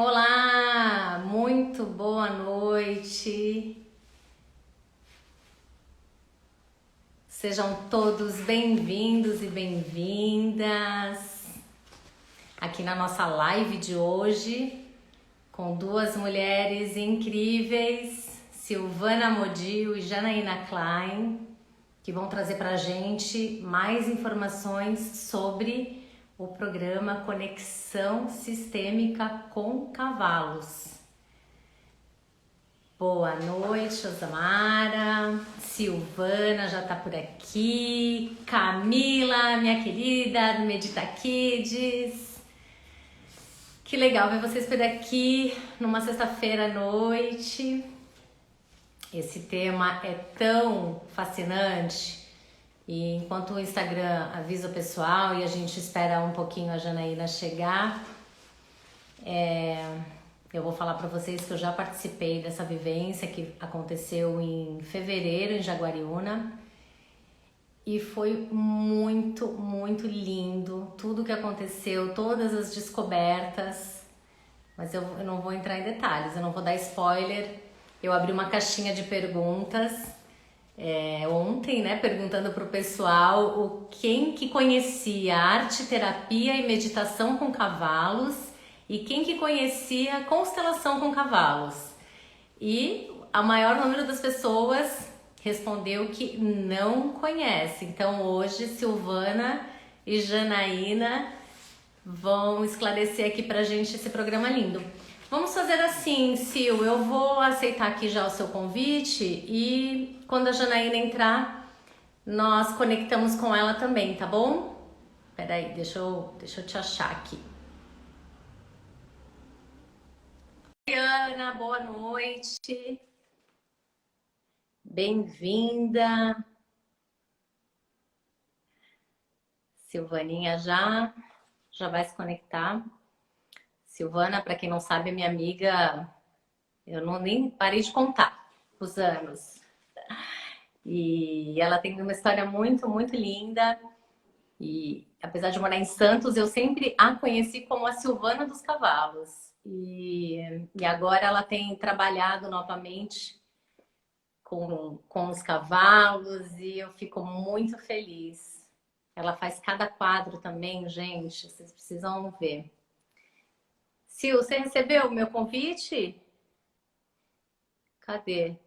Olá, muito boa noite. Sejam todos bem-vindos e bem-vindas aqui na nossa live de hoje com duas mulheres incríveis, Silvana Modio e Janaína Klein, que vão trazer para a gente mais informações sobre o programa Conexão Sistêmica com Cavalos. Boa noite, Osamara, Silvana já tá por aqui, Camila, minha querida, do Medita Kids. Que legal ver vocês por aqui numa sexta-feira à noite. Esse tema é tão fascinante e enquanto o Instagram avisa o pessoal e a gente espera um pouquinho a Janaína chegar, eu vou falar para vocês que eu já participei dessa vivência que aconteceu em fevereiro em Jaguariúna e foi muito, muito lindo tudo que aconteceu, todas as descobertas, mas eu não vou entrar em detalhes, eu não vou dar spoiler. Eu abri uma caixinha de perguntas ontem, né, perguntando pro pessoal quem que conhecia arte, terapia e meditação com cavalos e quem que conhecia constelação com cavalos. E o maior número das pessoas respondeu que não conhece. Então hoje Silvana e Janaína vão esclarecer aqui pra gente esse programa lindo. Vamos fazer assim, Sil, eu vou aceitar aqui já o seu convite e quando a Janaína entrar, nós conectamos com ela também, tá bom? Peraí, deixa eu te achar aqui. Ana, boa noite. Bem-vinda. Silvaninha já vai se conectar. Silvana, para quem não sabe, é minha amiga, eu nem parei de contar os anos. E ela tem uma história muito, muito linda. E apesar de morar em Santos, eu sempre a conheci como a Silvana dos Cavalos. E agora ela tem trabalhado novamente com os cavalos e eu fico muito feliz. Ela faz cada quadro também, gente, vocês precisam ver. Sil, você recebeu o meu convite? Cadê?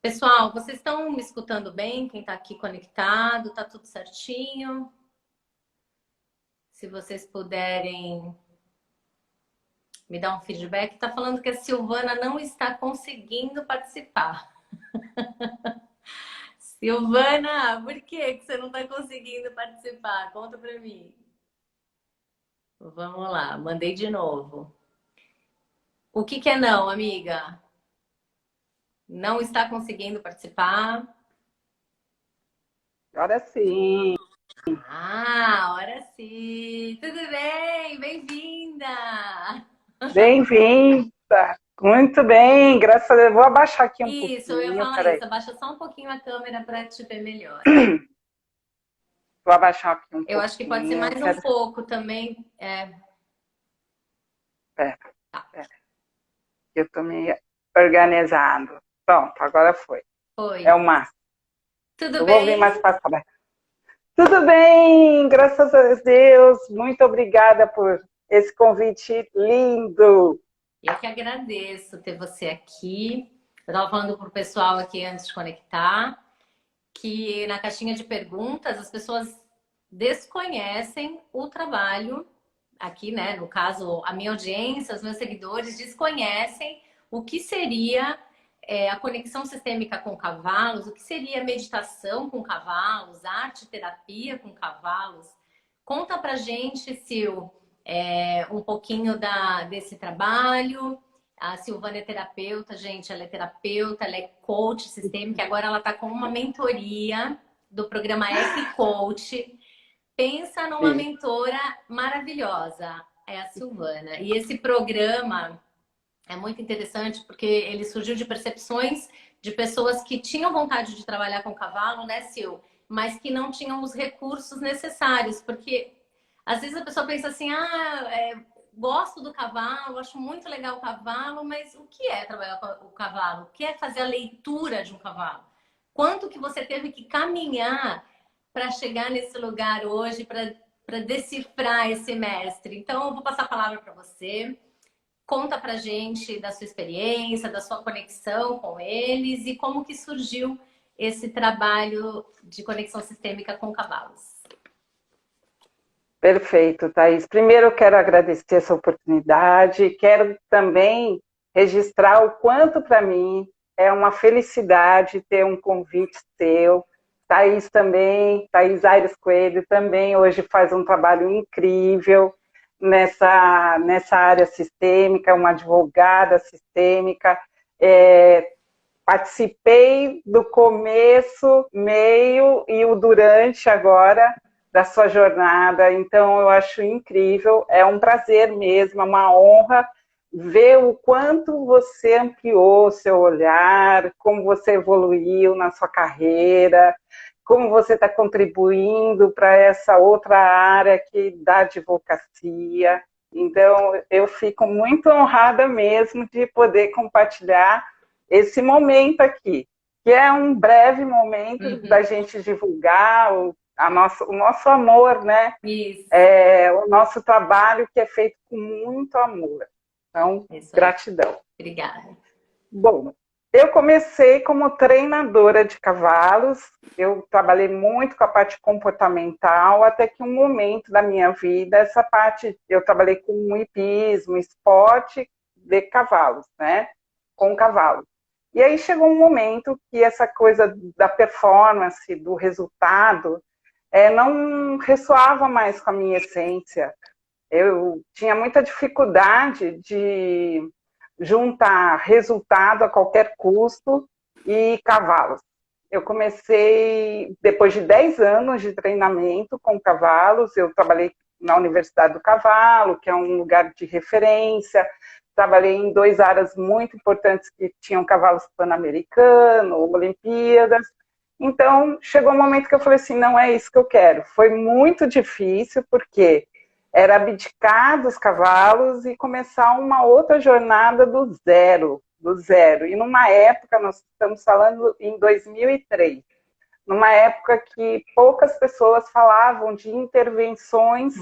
Pessoal, vocês estão me escutando bem? Quem está aqui conectado? Tá tudo certinho? Se vocês puderem me dar um feedback. Tá falando que a Silvana não está conseguindo participar. Silvana, por que você não está conseguindo participar? Conta para mim. Vamos lá, mandei de novo. O que é não, amiga? Não está conseguindo participar? Agora sim. Ah, ora sim. Tudo bem? Bem-vinda. Bem-vinda. Muito bem, graças a Deus. Vou abaixar aqui um Isso, eu ia pouquinho, falar peraí. isso. Abaixa só um pouquinho a câmera para te ver melhor. Vou abaixar aqui um Eu pouquinho. acho que pode ser mais um pouco também. Pera. Eu estou me organizando. Pronto, agora foi. Foi. É o máximo. Tudo Eu bem? vou vir mais para cá. Tudo bem, graças a Deus. Muito obrigada por esse convite lindo. Eu que agradeço ter você aqui. Eu estava falando para o pessoal aqui antes de conectar que na caixinha de perguntas as pessoas desconhecem o trabalho aqui, né? No caso, a minha audiência, os meus seguidores desconhecem o que seria a conexão sistêmica com cavalos, o que seria meditação com cavalos, arte terapia com cavalos. Conta pra gente, Sil, um pouquinho desse trabalho. A Silvana é terapeuta, gente, ela é terapeuta, ela é coach sistêmica, agora ela está com uma mentoria do programa Epicoach. Pensa numa mentora maravilhosa, é a Silvana. E esse programa é muito interessante porque ele surgiu de percepções de pessoas que tinham vontade de trabalhar com cavalo, né, Sil? Mas que não tinham os recursos necessários, porque às vezes a pessoa pensa assim, gosto do cavalo, acho muito legal o cavalo, mas o que é trabalhar com o cavalo? O que é fazer a leitura de um cavalo? Quanto que você teve que caminhar para chegar nesse lugar hoje, para decifrar esse mestre? Então, eu vou passar a palavra para você. Conta pra gente da sua experiência, da sua conexão com eles e como que surgiu esse trabalho de conexão sistêmica com cavalos. Perfeito, Thaís. Primeiro, eu quero agradecer essa oportunidade. Quero também registrar o quanto, para mim, é uma felicidade ter um convite seu. Thaís também, Thaís Aires Coelho também, hoje faz um trabalho incrível nessa área sistêmica, uma advogada sistêmica. Participei do começo, meio e o durante agora da sua jornada, então eu acho incrível, é um prazer mesmo, é uma honra ver o quanto você ampliou o seu olhar, como você evoluiu na sua carreira, como você está contribuindo para essa outra área que da advocacia. Então, eu fico muito honrada mesmo de poder compartilhar esse momento aqui, que é um breve momento da gente divulgar o nosso amor, né? Isso. O nosso trabalho que é feito com muito amor. Então, gratidão. Obrigada. Bom, eu comecei como treinadora de cavalos, eu trabalhei muito com a parte comportamental, até que um momento da minha vida, essa parte, eu trabalhei com hipismo, esporte de cavalos, né? Com cavalos. E aí chegou um momento que essa coisa da performance, do resultado, não ressoava mais com a minha essência. Eu tinha muita dificuldade de juntar resultado a qualquer custo e cavalos. Eu comecei, depois de 10 anos de treinamento com cavalos, eu trabalhei na Universidade do Cavalo, que é um lugar de referência, trabalhei em 2 áreas muito importantes que tinham cavalos pan-americanos, Olimpíadas. Então, chegou um momento que eu falei assim, não é isso que eu quero. Foi muito difícil, porque era abdicar dos cavalos e começar uma outra jornada do zero. E numa época, nós estamos falando em 2003, numa época que poucas pessoas falavam de intervenções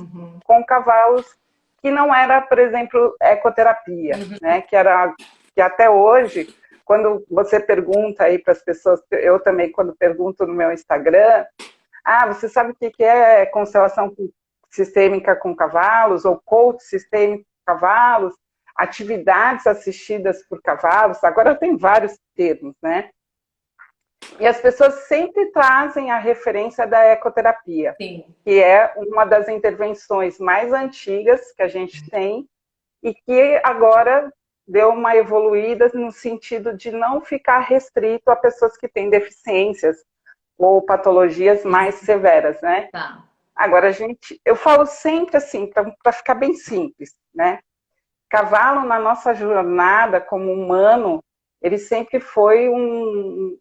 com cavalos, que não era, por exemplo, ecoterapia, né? Que até hoje, quando você pergunta aí para as pessoas, eu também quando pergunto no meu Instagram, você sabe o que é constelação sistêmica com cavalos, ou coach sistêmico com cavalos, atividades assistidas por cavalos, agora tem vários termos, né? E as pessoas sempre trazem a referência da ecoterapia, Sim. Que é uma das intervenções mais antigas que a gente tem e que agora deu uma evoluída no sentido de não ficar restrito a pessoas que têm deficiências ou patologias mais severas, né? Tá. Agora, eu falo sempre assim, para ficar bem simples, né? Cavalo, na nossa jornada como humano, ele sempre foi um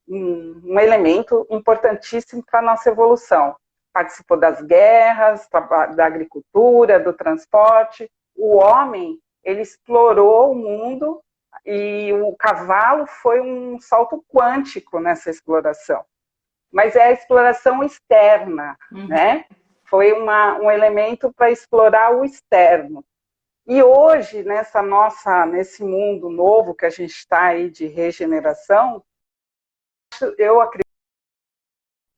elemento importantíssimo para a nossa evolução. Participou das guerras, da agricultura, do transporte. O homem, ele explorou o mundo e o cavalo foi um salto quântico nessa exploração. Mas é a exploração externa, né? Foi um elemento para explorar o externo. E hoje, nesse mundo novo que a gente está aí de regeneração, eu acredito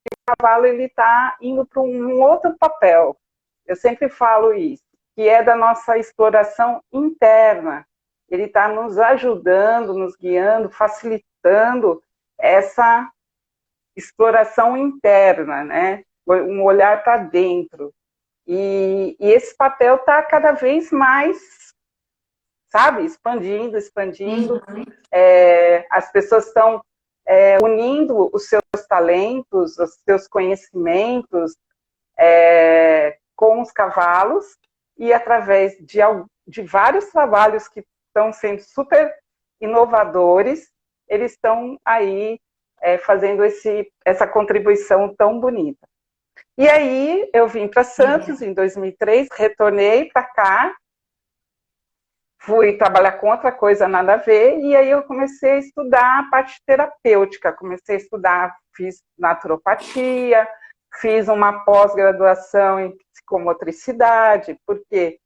que o cavalo está indo para um outro papel. Eu sempre falo isso, que é da nossa exploração interna. Ele está nos ajudando, nos guiando, facilitando essa exploração interna, né? Um olhar para dentro. E esse papel está cada vez mais, sabe, expandindo. As pessoas estão unindo os seus talentos, os seus conhecimentos com os cavalos e através de vários trabalhos que estão sendo super inovadores, eles estão aí fazendo essa contribuição tão bonita. E aí eu vim para Santos em 2003, retornei para cá fui trabalhar com outra coisa, nada a ver, e aí eu comecei a estudar a parte terapêutica, comecei a estudar, fiz naturopatia, fiz uma pós-graduação em psicomotricidade, porque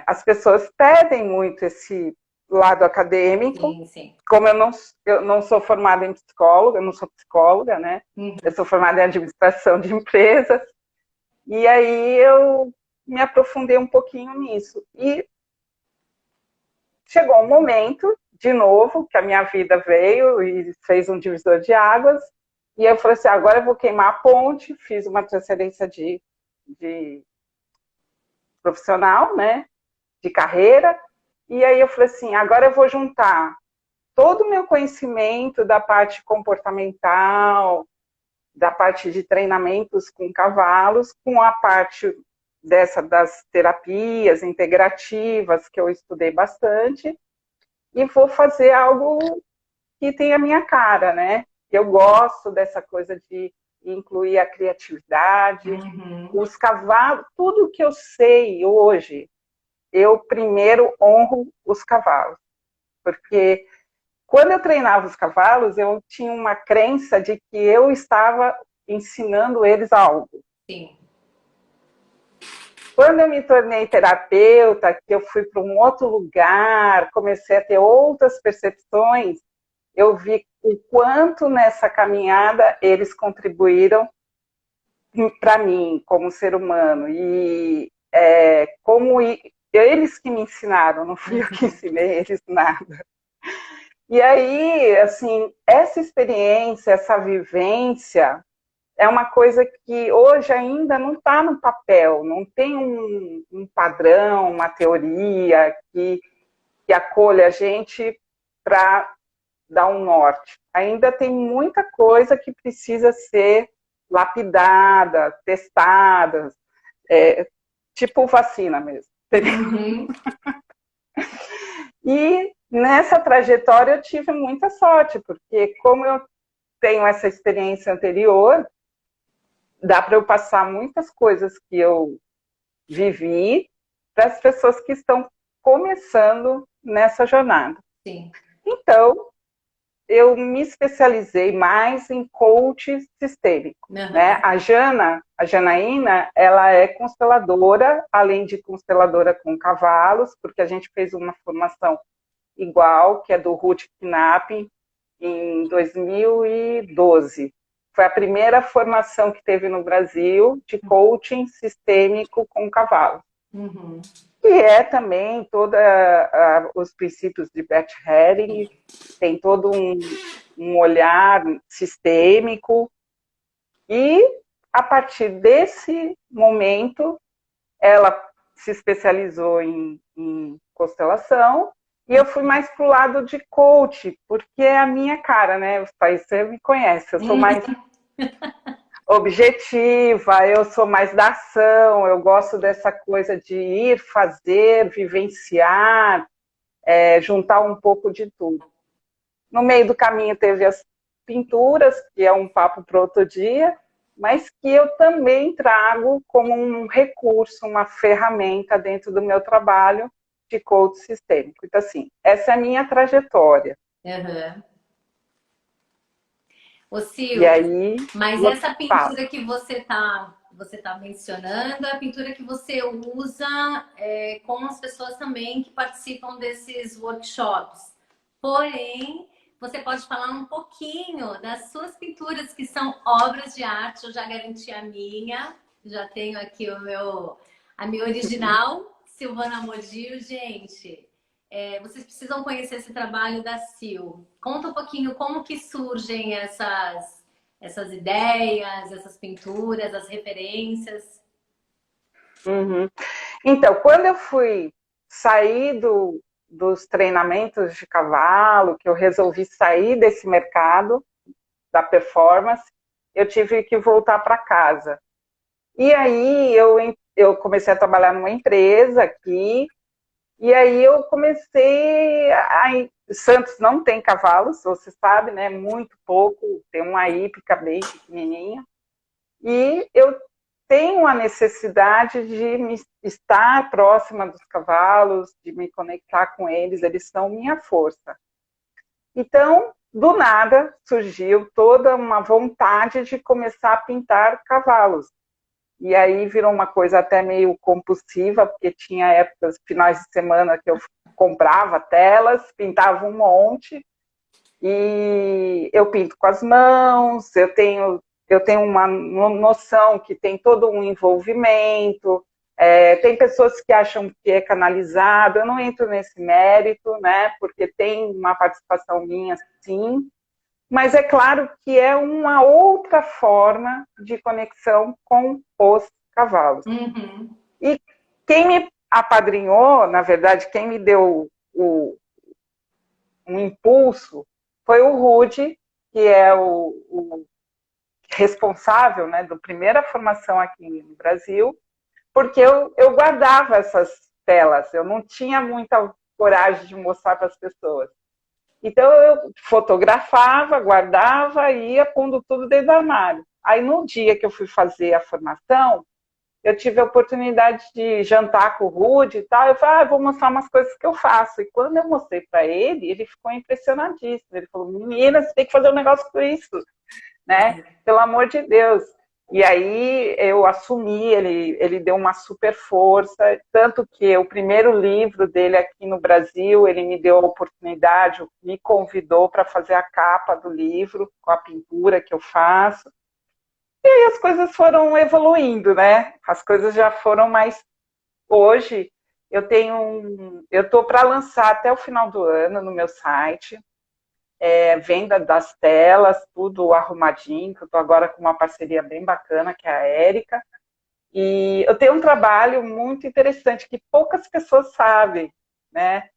as pessoas pedem muito esse lado acadêmico, Sim, sim. como eu não sou formada em psicóloga, eu não sou psicóloga, né? Eu sou formada em administração de empresas, e aí eu me aprofundei um pouquinho nisso. E chegou um momento, de novo, que a minha vida veio e fez um divisor de águas, e eu falei assim, agora eu vou queimar a ponte, fiz uma transferência de profissional, né, de carreira, e aí eu falei assim, agora eu vou juntar todo o meu conhecimento da parte comportamental, da parte de treinamentos com cavalos, com a parte das terapias integrativas, que eu estudei bastante, e vou fazer algo que tem a minha cara, né? Eu gosto dessa coisa de incluir a criatividade, os cavalos, tudo que eu sei hoje, eu primeiro honro os cavalos, porque quando eu treinava os cavalos, eu tinha uma crença de que eu estava ensinando eles algo. Sim. Quando eu me tornei terapeuta, que eu fui para um outro lugar, comecei a ter outras percepções, eu vi o quanto nessa caminhada eles contribuíram para mim como ser humano e como eles que me ensinaram, não fui eu que ensinei eles nada. E aí, assim, essa experiência, essa vivência é uma coisa que hoje ainda não está no papel, não tem um padrão, uma teoria que acolha a gente para dar um norte. Ainda tem muita coisa que precisa ser lapidada, testada, tipo vacina mesmo. Uhum. E nessa trajetória eu tive muita sorte, porque como eu tenho essa experiência anterior, dá para eu passar muitas coisas que eu vivi para as pessoas que estão começando nessa jornada. Sim. Então, eu me especializei mais em coach sistêmico. Né? A Janaína, ela é consteladora, além de consteladora com cavalos, porque a gente fez uma formação igual, que é do Ruth Knapp, em 2012. Foi a primeira formação que teve no Brasil de coaching sistêmico com cavalo. Uhum. E é também todos os princípios de Bert Helling, tem todo um olhar sistêmico. E, a partir desse momento, ela se especializou em constelação, e eu fui mais pro lado de coach, porque é a minha cara, né? Você me conhece, eu sou mais objetiva, eu sou mais da ação, eu gosto dessa coisa de ir, fazer, vivenciar, juntar um pouco de tudo. No meio do caminho teve as pinturas, que é um papo para outro dia, mas que eu também trago como um recurso, uma ferramenta dentro do meu trabalho de coach sistêmico. Então, assim, essa é a minha trajetória. Uhum. Ô, E Sil, aí, mas eu essa falo. pintura que você tá mencionando é a pintura que você usa com as pessoas também que participam desses workshops. Porém, você pode falar um pouquinho das suas pinturas, que são obras de arte. Eu já garanti a minha, já tenho aqui a minha original, Silvana Morgil. Gente, vocês precisam conhecer esse trabalho da Sil. Conta um pouquinho como que surgem essas ideias, essas pinturas, as referências. Uhum. Então, quando eu fui sair dos treinamentos de cavalo, que eu resolvi sair desse mercado da performance, eu tive que voltar para casa. E aí eu comecei a trabalhar numa empresa aqui, e aí eu comecei Santos não tem cavalos, você sabe, né? Muito pouco, tem uma hípica bem pequenininha. E eu tenho a necessidade de estar próxima dos cavalos, de me conectar com eles, eles são minha força. Então, do nada, surgiu toda uma vontade de começar a pintar cavalos. E aí virou uma coisa até meio compulsiva, porque tinha épocas, finais de semana, que eu comprava telas, pintava um monte, e eu pinto com as mãos, eu tenho uma noção que tem todo um envolvimento, tem pessoas que acham que é canalizado, eu não entro nesse mérito, né, porque tem uma participação minha, sim, mas é claro que é uma outra forma de conexão com os cavalos. Uhum. E quem me apadrinhou, na verdade, quem me deu um impulso, foi o Rude, que é o responsável, né, da primeira formação aqui no Brasil, porque eu guardava essas telas, eu não tinha muita coragem de mostrar para as pessoas. Então eu fotografava, guardava e ia pondo tudo dentro do armário. Aí no dia que eu fui fazer a formação, eu tive a oportunidade de jantar com o Rude e tal, eu falei, vou mostrar umas coisas que eu faço. E quando eu mostrei para ele, ele ficou impressionadíssimo. Ele falou, menina, você tem que fazer um negócio com isso, né? Pelo amor de Deus. E aí eu assumi, ele deu uma super força, tanto que o primeiro livro dele aqui no Brasil, ele me deu a oportunidade, me convidou para fazer a capa do livro, com a pintura que eu faço. E aí as coisas foram evoluindo, né? As coisas já foram mais... Hoje eu estou para lançar até o final do ano no meu site, venda das telas, tudo arrumadinho, que eu estou agora com uma parceria bem bacana, que é a Érica. E eu tenho um trabalho muito interessante, que poucas pessoas sabem, né?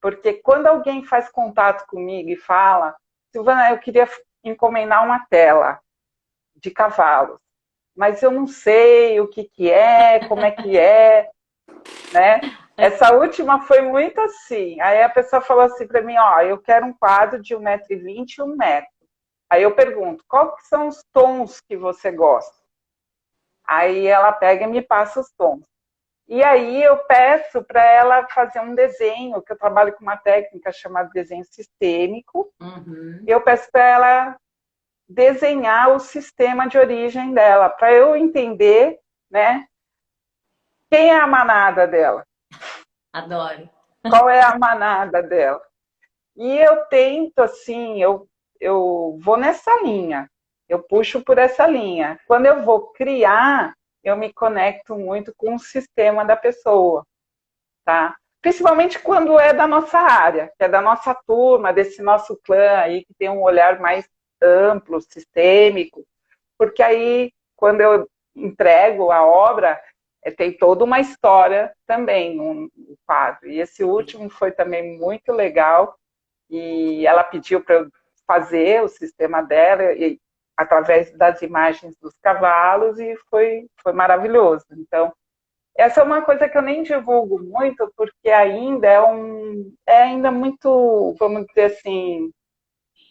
Porque quando alguém faz contato comigo e fala, Silvana, eu queria encomendar uma tela de cavalos, mas eu não sei o que é, como é que é, né? Essa última foi muito assim. Aí a pessoa falou assim para mim, eu quero um quadro de 1,20 m e 1 metro. Aí eu pergunto, qual que são os tons que você gosta? Aí ela pega e me passa os tons. E aí eu peço para ela fazer um desenho, que eu trabalho com uma técnica chamada desenho sistêmico. Uhum. Eu peço para ela desenhar o sistema de origem dela, para eu entender, né, quem é a manada dela. Adoro. Qual é a manada dela? E eu tento, assim, eu vou nessa linha, eu puxo por essa linha. Quando eu vou criar, eu me conecto muito com o sistema da pessoa, tá? Principalmente quando é da nossa área, que é da nossa turma, desse nosso clã aí, que tem um olhar mais amplo, sistêmico, porque aí, quando eu entrego a obra, tem toda uma história também no quadro. E esse último foi também muito legal, e ela pediu para eu fazer o sistema dela, e, através das imagens dos cavalos, e foi maravilhoso. Então, essa é uma coisa que eu nem divulgo muito, porque ainda é ainda muito, vamos dizer assim,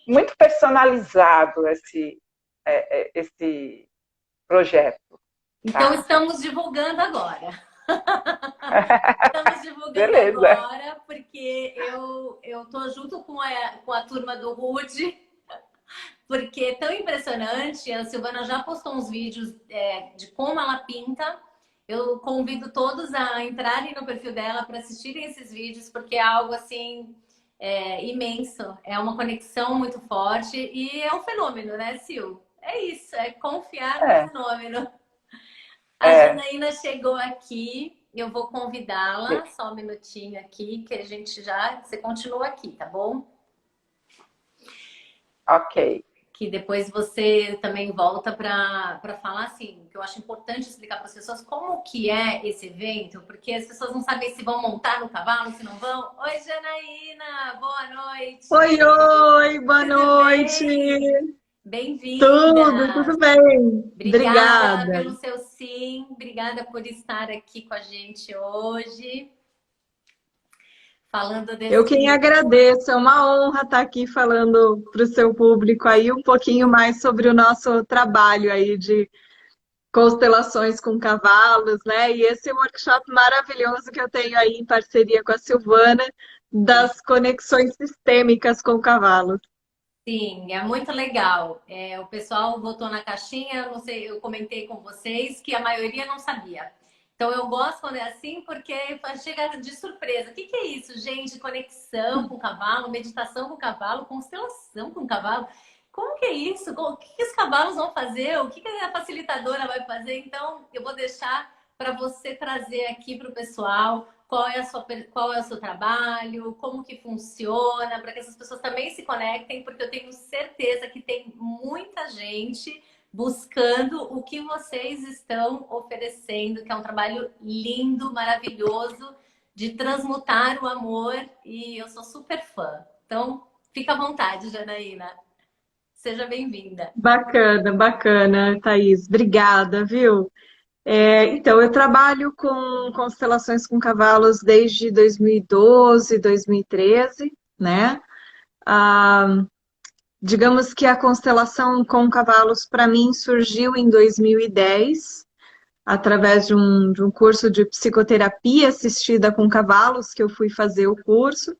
muito personalizado esse projeto. Então Tá? estamos divulgando agora. Estamos divulgando Beleza. agora, porque eu tô junto com a turma do Rude, porque é tão impressionante. A Silvana já postou uns vídeos de como ela pinta. Eu convido todos a entrarem no perfil dela para assistirem esses vídeos, porque é algo assim imenso. É uma conexão muito forte e é um fenômeno, né, Sil? É isso, é confiar no fenômeno. A Janaína chegou aqui, eu vou convidá-la, só um minutinho aqui, que a gente você continua aqui, tá bom? Ok. Que depois você também volta para falar assim, que eu acho importante explicar para as pessoas como que é esse evento, porque as pessoas não sabem se vão montar no cavalo, se não vão. Oi, Janaína, boa noite. Oi, boa Tudo noite. bem? Bem-vinda. Tudo bem. Obrigada pelo seu sim, obrigada por estar aqui com a gente hoje. Falando desse... Eu quem agradeço, é uma honra estar aqui falando para o seu público aí um pouquinho mais sobre o nosso trabalho aí de constelações com cavalos, né? E esse workshop maravilhoso que eu tenho aí em parceria com a Silvana, das conexões sistêmicas com cavalos. Sim, é muito legal. O pessoal votou na caixinha, não sei, eu comentei com vocês que a maioria não sabia. Então eu gosto quando é assim porque chega de surpresa. O que que é isso, gente? Conexão com o cavalo, meditação com o cavalo, constelação com o cavalo. Como que é isso? O que que os cavalos vão fazer? O que que a facilitadora vai fazer? Então eu vou deixar para você trazer aqui para o pessoal qual é o seu trabalho, como que funciona, para que essas pessoas também se conectem, porque eu tenho certeza que tem muita gente buscando o que vocês estão oferecendo, que é um trabalho lindo, maravilhoso, de transmutar o amor, e eu sou super fã. Então, fica à vontade, Janaína. Seja bem-vinda. Bacana, bacana, Thaís. Obrigada, viu? Então, eu trabalho com constelações com cavalos desde 2012, 2013, né? Ah, digamos que a constelação com cavalos, para mim, surgiu em 2010, através de um curso de psicoterapia assistida com cavalos, que eu fui fazer o curso.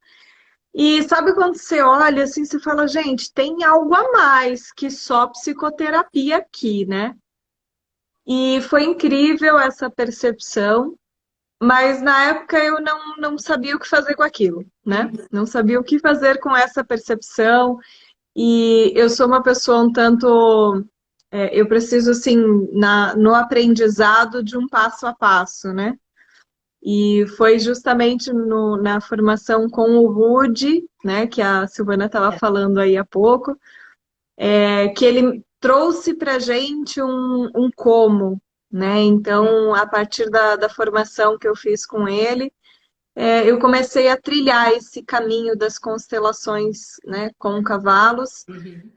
E sabe quando você olha assim, você fala, gente, tem algo a mais que só psicoterapia aqui, né? E foi incrível essa percepção, mas na época eu não sabia o que fazer com aquilo, né? Não sabia o que fazer com essa percepção. E eu sou uma pessoa um tanto. Eu preciso, assim, no aprendizado de um passo a passo, né? E foi justamente na formação com o Rude, né, que a Silvana estava falando aí há pouco, que ele trouxe para a gente um como, né? Então, a partir da formação que eu fiz com ele, eu comecei a trilhar esse caminho das constelações, né, com cavalos.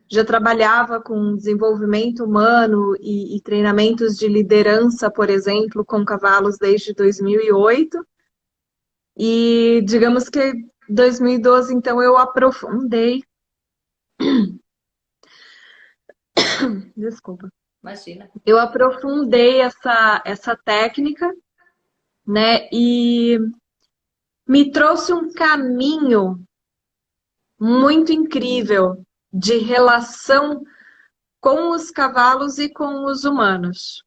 Já trabalhava com desenvolvimento humano e treinamentos de liderança, por exemplo, com cavalos desde 2008. E digamos que 2012, então, eu aprofundei. Desculpa. Imagina. Eu aprofundei essa técnica, né? E me trouxe um caminho muito incrível de relação com os cavalos e com os humanos.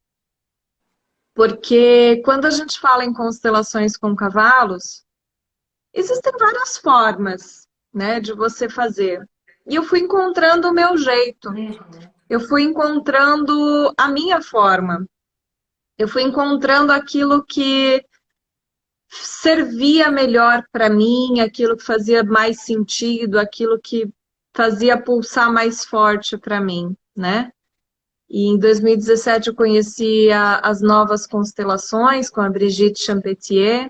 Porque quando a gente fala em constelações com cavalos, existem várias formas, né, de você fazer. E eu fui encontrando o meu jeito. Eu fui encontrando a minha forma. Eu fui encontrando aquilo que servia melhor para mim, aquilo que fazia mais sentido, aquilo que fazia pulsar mais forte para mim, né? E em 2017 eu conheci as novas constelações com a Brigitte Champetier,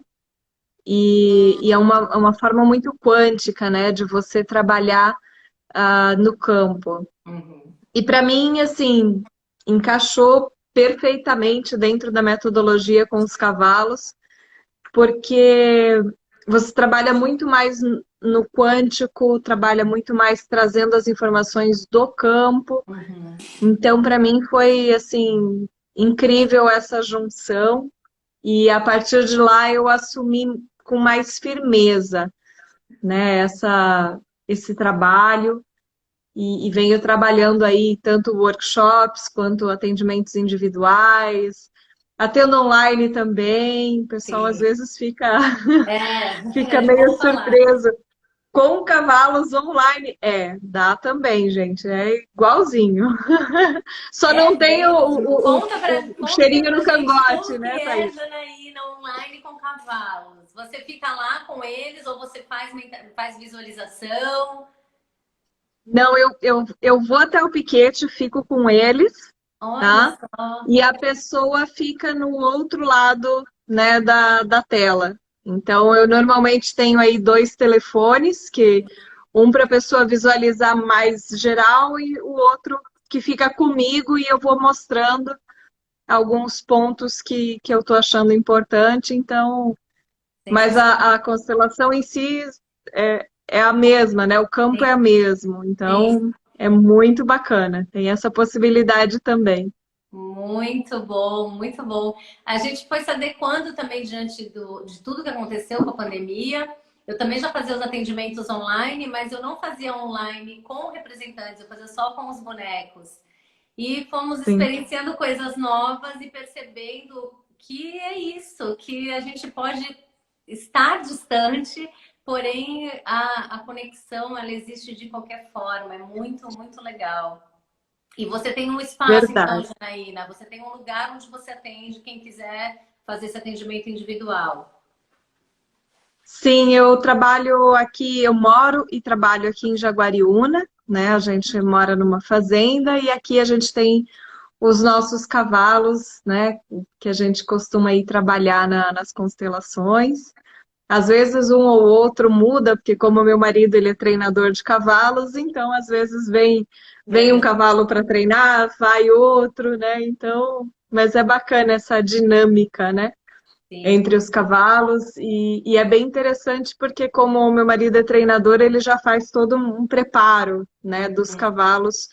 e é uma forma muito quântica, né, de você trabalhar no campo. E para mim, assim, encaixou perfeitamente dentro da metodologia com os cavalos, porque você trabalha muito mais no quântico, trabalha muito mais trazendo as informações do campo. Então, para mim, foi, assim, incrível essa junção. E a partir de lá, eu assumi com mais firmeza, né, esse trabalho. E venho trabalhando aí tanto workshops quanto atendimentos individuais, atendo online também. O pessoal às vezes fica É meio bom falar. surpreso. Com cavalos online, dá também, gente, é igualzinho. Só não tem o cheirinho no Conta pra gente cangote, como que né, é, Thaís? Janaína, online com cavalos. Você fica lá com eles ou você faz visualização? Não, eu vou até o piquete, fico com eles, Olha tá? só. E a pessoa fica no outro lado, né, da tela. Então, eu normalmente tenho aí dois telefones, um para a pessoa visualizar mais geral e o outro que fica comigo e eu vou mostrando alguns pontos que eu estou achando importante. Então, mas Sensacional. a constelação em si é a mesma, né? O campo é o mesmo. Sim. Então, é muito bacana. Tem essa possibilidade também. Muito bom, muito bom. A gente foi se adequando também diante de tudo que aconteceu com a pandemia. Eu também já fazia os atendimentos online, mas eu não fazia online com representantes, eu fazia só com os bonecos. E fomos Sim, experienciando coisas novas e percebendo que é isso, que a gente pode estar distante, porém a conexão ela existe de qualquer forma. É muito, muito legal. E você tem um espaço, então, verdade. Janaína, você tem um lugar onde você atende quem quiser fazer esse atendimento individual. Sim, eu trabalho aqui, eu moro e trabalho aqui em Jaguariúna, né? A gente mora numa fazenda e aqui a gente tem os nossos cavalos, né? Que a gente costuma ir trabalhar nas constelações. Às vezes um ou outro muda, porque como meu marido ele é treinador de cavalos, então às vezes vem um Legal. cavalo para treinar, vai outro, né? Então, mas é bacana essa dinâmica, né? Sim. Entre os cavalos e é bem interessante porque como o meu marido é treinador, ele já faz todo um preparo, né, dos cavalos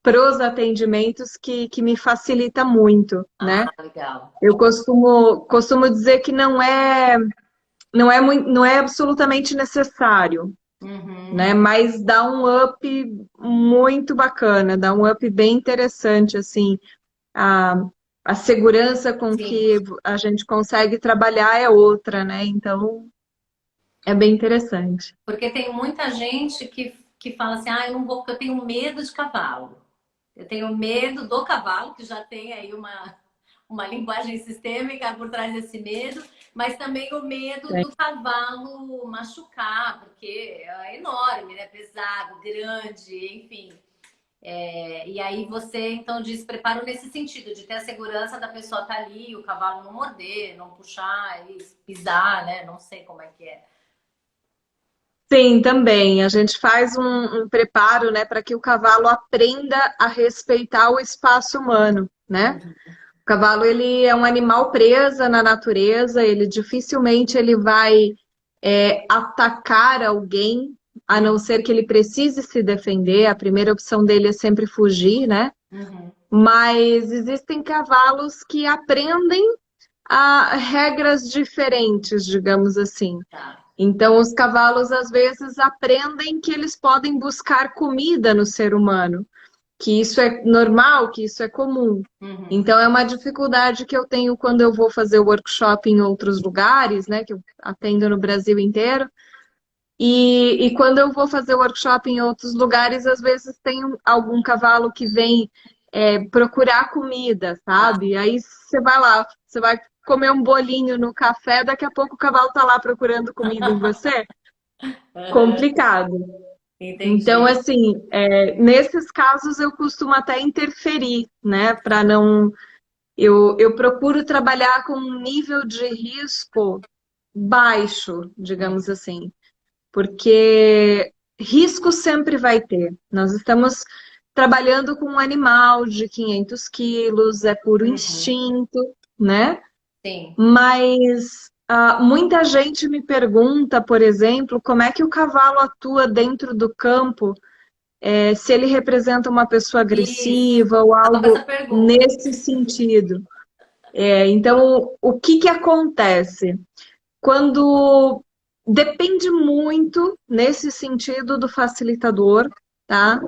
para os atendimentos que me facilita muito, Ah, né? legal. Eu costumo dizer que não é absolutamente necessário, Uhum. né? Mas dá um up muito bacana, dá um up bem interessante, assim, a, a segurança com Sim. que a gente consegue trabalhar é outra, né? Então, é bem interessante. Porque tem muita gente que fala assim, ah, eu não vou porque eu tenho medo de cavalo. Eu tenho medo do cavalo, que já tem aí uma linguagem sistêmica por trás desse medo, mas também o medo do cavalo machucar, porque é enorme, né? Pesado, grande, enfim. E aí você então diz preparo nesse sentido, de ter a segurança da pessoa estar ali, o cavalo não morder, não puxar e pisar, né? Não sei como é que é. Sim, também. A gente faz um preparo, né, para que o cavalo aprenda a respeitar o espaço humano, né? Uhum. O cavalo, ele é um animal presa na natureza, ele dificilmente ele vai atacar alguém, a não ser que ele precise se defender. A primeira opção dele é sempre fugir, né? Uhum. Mas existem cavalos que aprendem a regras diferentes, digamos assim. Tá. Então, os cavalos às vezes aprendem que eles podem buscar comida no ser humano, que isso é normal, que isso é comum. Uhum. Então, é uma dificuldade que eu tenho quando eu vou fazer o workshop em outros lugares, né, que eu atendo no Brasil inteiro. E quando eu vou fazer workshop em outros lugares, às vezes tem algum cavalo que vem procurar comida, Tá. sabe? Aí você vai lá, você vai comer um bolinho no café, daqui a pouco o cavalo tá lá procurando comida em você. Uhum. Complicado. Então, Entendi. assim, nesses casos eu costumo até interferir, né? Para não. Eu procuro trabalhar com um nível de risco baixo, digamos assim. Porque risco sempre vai ter. Nós estamos trabalhando com um animal de 500 quilos, é puro Uhum. instinto, né? Sim. Mas muita gente me pergunta, por exemplo, como é que o cavalo atua dentro do campo, se ele representa uma pessoa Isso. agressiva ou Tava com essa algo pergunta. nesse sentido. Então, o que que acontece? Quando depende muito nesse sentido do facilitador, tá?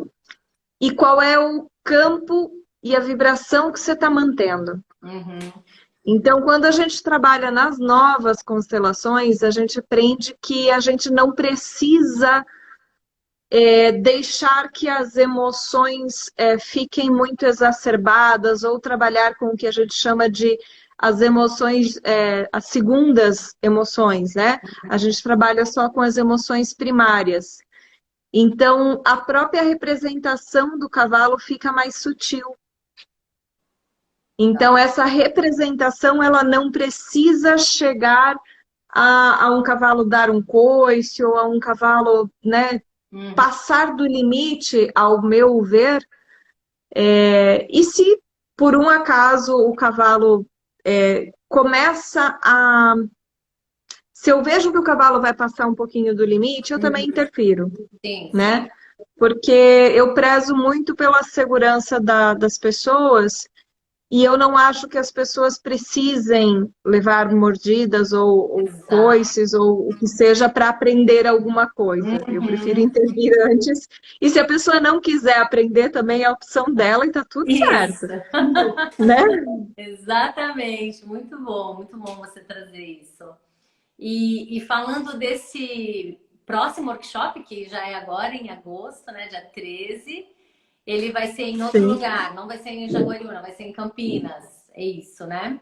E qual é o campo e a vibração que você está mantendo. Uhum. Então, quando a gente trabalha nas novas constelações, a gente aprende que a gente não precisa deixar que as emoções fiquem muito exacerbadas ou trabalhar com o que a gente chama de as emoções, as segundas emoções, né? A gente trabalha só com as emoções primárias. Então, a própria representação do cavalo fica mais sutil. Então, essa representação, ela não precisa chegar a um cavalo dar um coice ou a um cavalo, né, Uhum. passar do limite, ao meu ver, e se por um acaso o cavalo começa a. Se eu vejo que o cavalo vai passar um pouquinho do limite, eu também Uhum. interfiro, Sim, sim. né? porque eu prezo muito pela segurança das pessoas e eu não acho que as pessoas precisem levar mordidas ou Exato. coices ou o que seja para aprender alguma coisa. Eu prefiro Uhum. intervir antes. E se a pessoa não quiser aprender, também é a opção dela e tá tudo certo, Isso. né? Exatamente. Muito bom você trazer isso. E falando desse próximo workshop, que já é agora em agosto, né, dia 13, ele vai ser em outro Sim. lugar, não vai ser em Jaguariúna, vai ser em Campinas. É isso, né?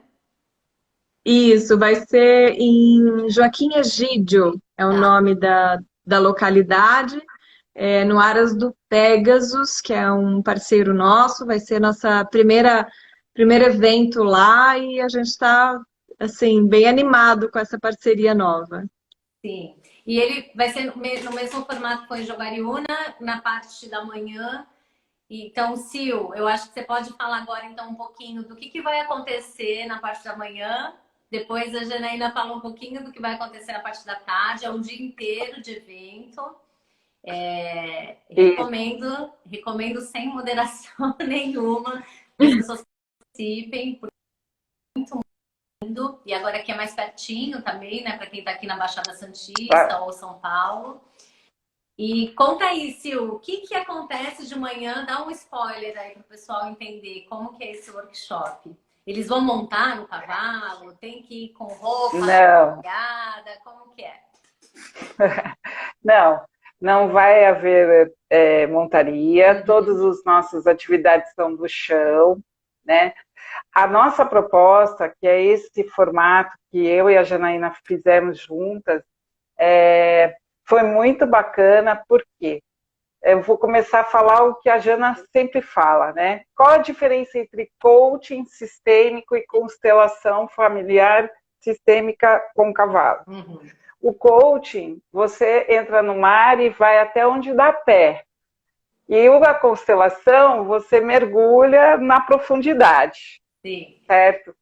Isso, vai ser em Joaquim Egídio, é o Tá. nome da localidade, no Aras do Pegasus, que é um parceiro nosso, vai ser nossa primeiro evento lá e a gente está assim, bem animado com essa parceria nova. Sim. E ele vai ser no mesmo formato que foi em Jaguariúna, na parte da manhã. Então, Sil, eu acho que você pode falar agora então um pouquinho do que vai acontecer na parte da manhã. Depois a Janaína fala um pouquinho do que vai acontecer na parte da tarde. É um dia inteiro de evento. E, Recomendo sem moderação nenhuma que as pessoas participem, e agora aqui é mais pertinho também, né, para quem está aqui na Baixada Santista ou São Paulo. E conta aí, Sil, o que acontece de manhã? Dá um spoiler aí para o pessoal entender como que é esse workshop. Eles vão montar no cavalo? Tem que ir com roupa não, apropriada? Como que é? não, não vai haver montaria, todas Uhum. as nossas atividades são do chão, né? A nossa proposta, que é esse formato que eu e a Janaína fizemos juntas, foi muito bacana, porque eu vou começar a falar o que a Jana sempre fala, né? Qual a diferença entre coaching sistêmico e constelação familiar sistêmica com cavalo? Uhum. O coaching, você entra no mar e vai até onde dá pé. E a constelação, você mergulha na profundidade, Sim. certo?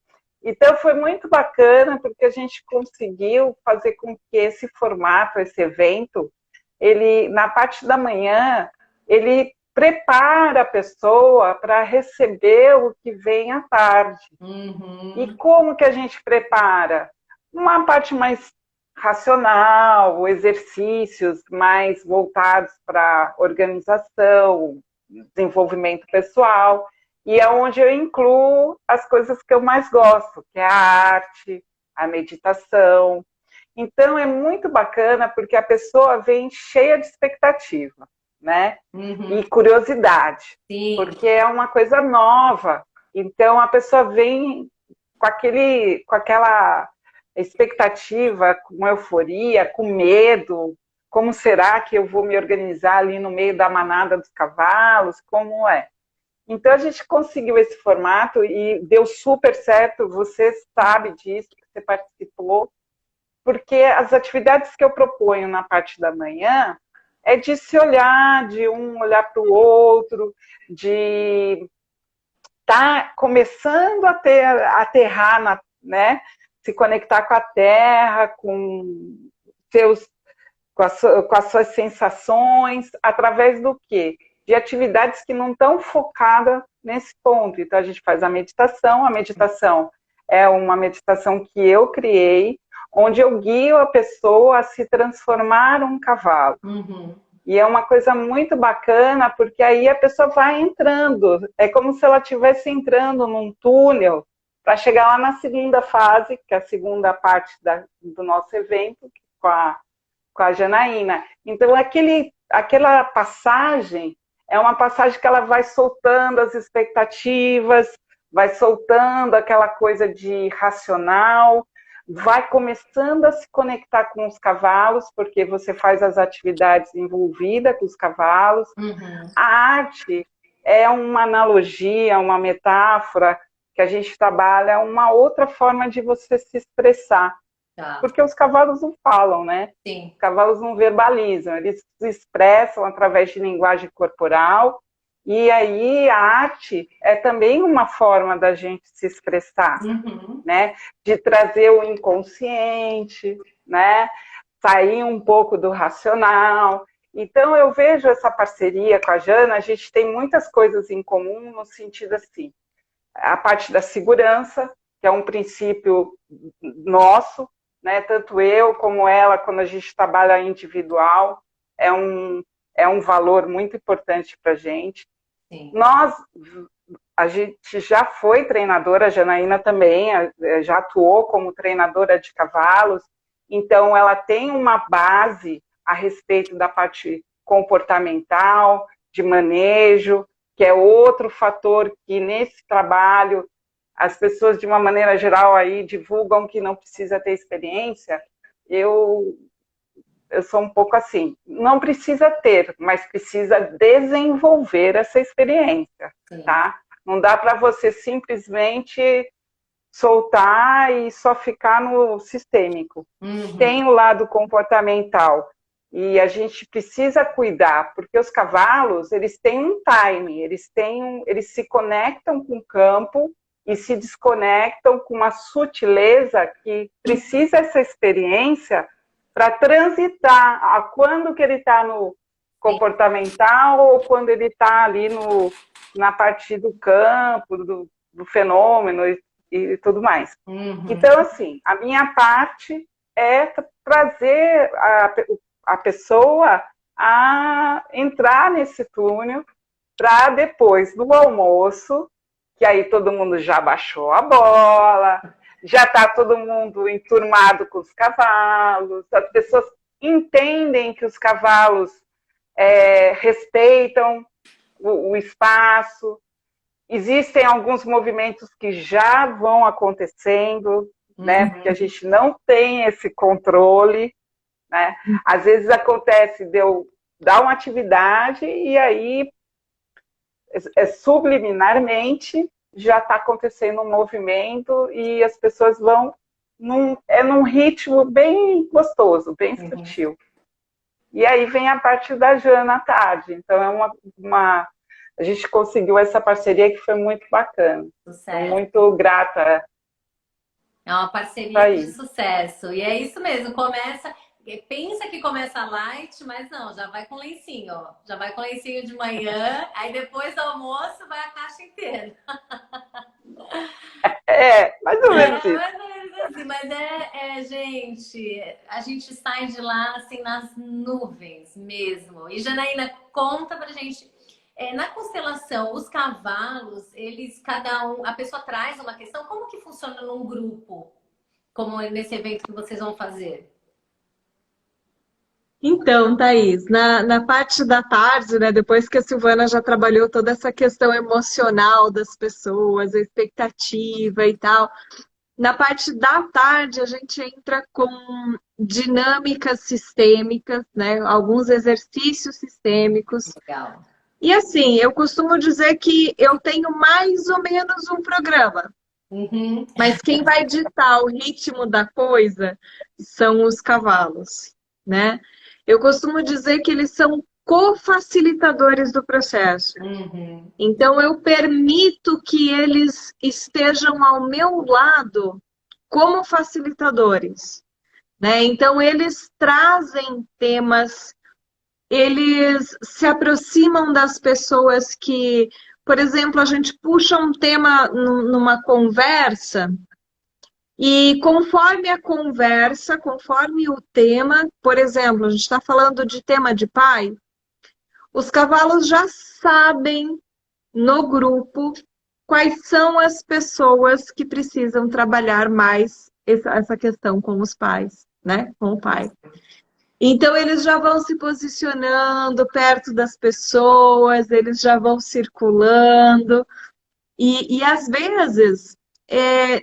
Então foi muito bacana porque a gente conseguiu fazer com que esse formato, esse evento, ele na parte da manhã, ele prepara a pessoa para receber o que vem à tarde. E Uhum. como que a gente prepara? Uma parte mais racional, exercícios mais voltados para organização, desenvolvimento pessoal, e é onde eu incluo as coisas que eu mais gosto, que é a arte, a meditação. Então é muito bacana porque a pessoa vem cheia de expectativa, né? Uhum. E curiosidade, Sim. porque é uma coisa nova. Então a pessoa vem com aquela expectativa, com euforia, com medo. Como será que eu vou me organizar ali no meio da manada dos cavalos? Como é? Então a gente conseguiu esse formato e deu super certo. Você sabe disso, você participou, porque as atividades que eu proponho na parte da manhã é de se olhar, de um olhar para o outro, de estar começando a aterrar, né? Se conectar com a terra, seus, com as suas sensações, através do quê? De atividades que não estão focadas nesse ponto. Então, a gente faz a meditação é uma meditação que eu criei, onde eu guio a pessoa a se transformar um cavalo. Uhum. E é uma coisa muito bacana, porque aí a pessoa vai entrando, é como se ela estivesse entrando num túnel para chegar lá na segunda fase, que é a segunda parte do nosso evento, com a Janaína. Então, aquela passagem é uma passagem que ela vai soltando as expectativas, vai soltando aquela coisa de racional, vai começando a se conectar com os cavalos, porque você faz as atividades envolvidas com os cavalos. Uhum. A arte é uma analogia, uma metáfora que a gente trabalha, uma outra forma de você se expressar. Tá. Porque os cavalos não falam, né? Sim. Os cavalos não verbalizam, eles se expressam através de linguagem corporal. E aí a arte é também uma forma da gente se expressar, Uhum. né? De trazer o inconsciente, né? Sair um pouco do racional. Então, eu vejo essa parceria com a Jana, a gente tem muitas coisas em comum no sentido assim, a parte da segurança, que é um princípio nosso, né? Tanto eu como ela, quando a gente trabalha individual, é um valor muito importante para a gente. Sim. A gente já foi treinadora, a Janaína também já atuou como treinadora de cavalos, então ela tem uma base a respeito da parte comportamental, de manejo, que é outro fator que nesse trabalho as pessoas, de uma maneira geral, aí divulgam que não precisa ter experiência. Eu sou um pouco assim, não precisa ter, mas precisa desenvolver essa experiência, tá? Não dá para você simplesmente soltar e só ficar no sistêmico. Tem o lado comportamental e a gente precisa cuidar, porque os cavalos, eles têm um time, eles se conectam com o campo e se desconectam com uma sutileza que precisa essa experiência para transitar a quando que ele está no comportamental ou quando ele está ali na parte do campo, do fenômeno e tudo mais. Então, assim, a minha parte é trazer a pessoa a entrar nesse túnel para depois do almoço, que aí todo mundo já baixou a bola, já está todo mundo enturmado com os cavalos, as pessoas entendem que os cavalos respeitam o espaço. Existem alguns movimentos que já vão acontecendo, né? Porque a gente não tem esse controle, né? Às vezes acontece de eu dar uma atividade e aí subliminarmente já está acontecendo um movimento e as pessoas vão num ritmo bem gostoso, bem sutil. E aí vem a parte da Jana à tarde. Então a gente conseguiu essa parceria que foi muito bacana. Estou muito grata. É uma parceria de sucesso. E é isso mesmo, pensa que começa light, mas não, já vai com lencinho, ó. Já vai com lencinho de manhã, aí depois do almoço vai a caixa inteira. Mais ou menos isso. Mais ou menos assim, mas gente, a gente sai de lá assim nas nuvens mesmo. E Janaína, conta pra gente, na constelação, os cavalos, a pessoa traz uma questão, como que funciona num grupo, como nesse evento que vocês vão fazer? Então, Thaís, na parte da tarde, né, depois que a Silvana já trabalhou toda essa questão emocional das pessoas, a expectativa e tal, na parte da tarde a gente entra com dinâmicas sistêmicas, né, alguns exercícios sistêmicos. Legal. E assim, eu costumo dizer que eu tenho mais ou menos um programa. Mas quem vai ditar o ritmo da coisa são os cavalos, né? Eu costumo dizer que eles são co-facilitadores do processo. Então, eu permito que eles estejam ao meu lado como facilitadores, né? Então, eles trazem temas, eles se aproximam das pessoas que, por exemplo, a gente puxa um tema numa conversa. E conforme a conversa, conforme o tema, por exemplo, a gente está falando de tema de pai, os cavalos já sabem no grupo quais são as pessoas que precisam trabalhar mais essa questão com os pais, né? Com o pai. Então, eles já vão se posicionando perto das pessoas, eles já vão circulando. E às vezes,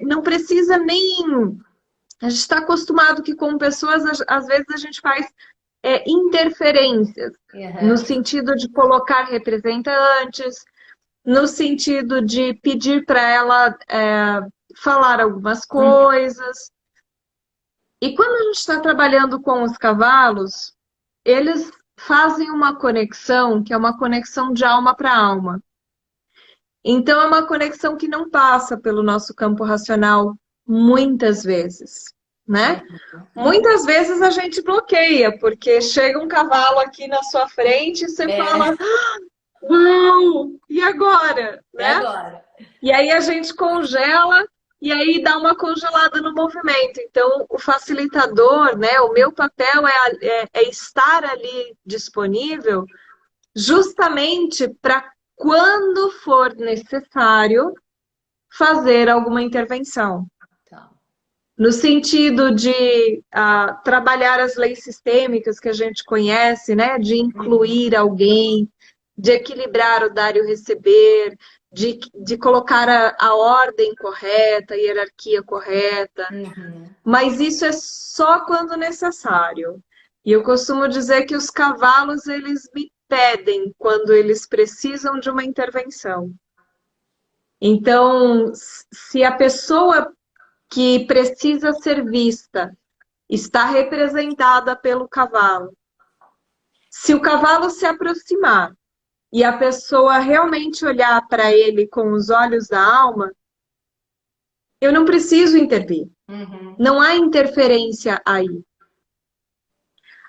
não precisa nem... A gente está acostumado que com pessoas, às vezes, a gente faz interferências, no sentido de colocar representantes, no sentido de pedir para ela falar algumas coisas. E quando a gente está trabalhando com os cavalos, eles fazem uma conexão, que é uma conexão de alma para alma. Então, é uma conexão que não passa pelo nosso campo racional muitas vezes, né? Muitas vezes a gente bloqueia, porque chega um cavalo aqui na sua frente e você fala, uau, e agora? E Né? agora? E aí a gente congela e aí dá uma congelada no movimento. Então, o facilitador, né? O meu papel é estar ali disponível justamente para quando for necessário fazer alguma intervenção. Tá. No sentido de trabalhar as leis sistêmicas que a gente conhece, né? De incluir alguém, de equilibrar o dar e o receber, de colocar a ordem correta, a hierarquia correta. Mas isso é só quando necessário. E eu costumo dizer que os cavalos, eles me pedem quando eles precisam de uma intervenção. Então, se a pessoa que precisa ser vista está representada pelo cavalo, se o cavalo se aproximar e a pessoa realmente olhar para ele com os olhos da alma, eu não preciso intervir. Não há interferência aí.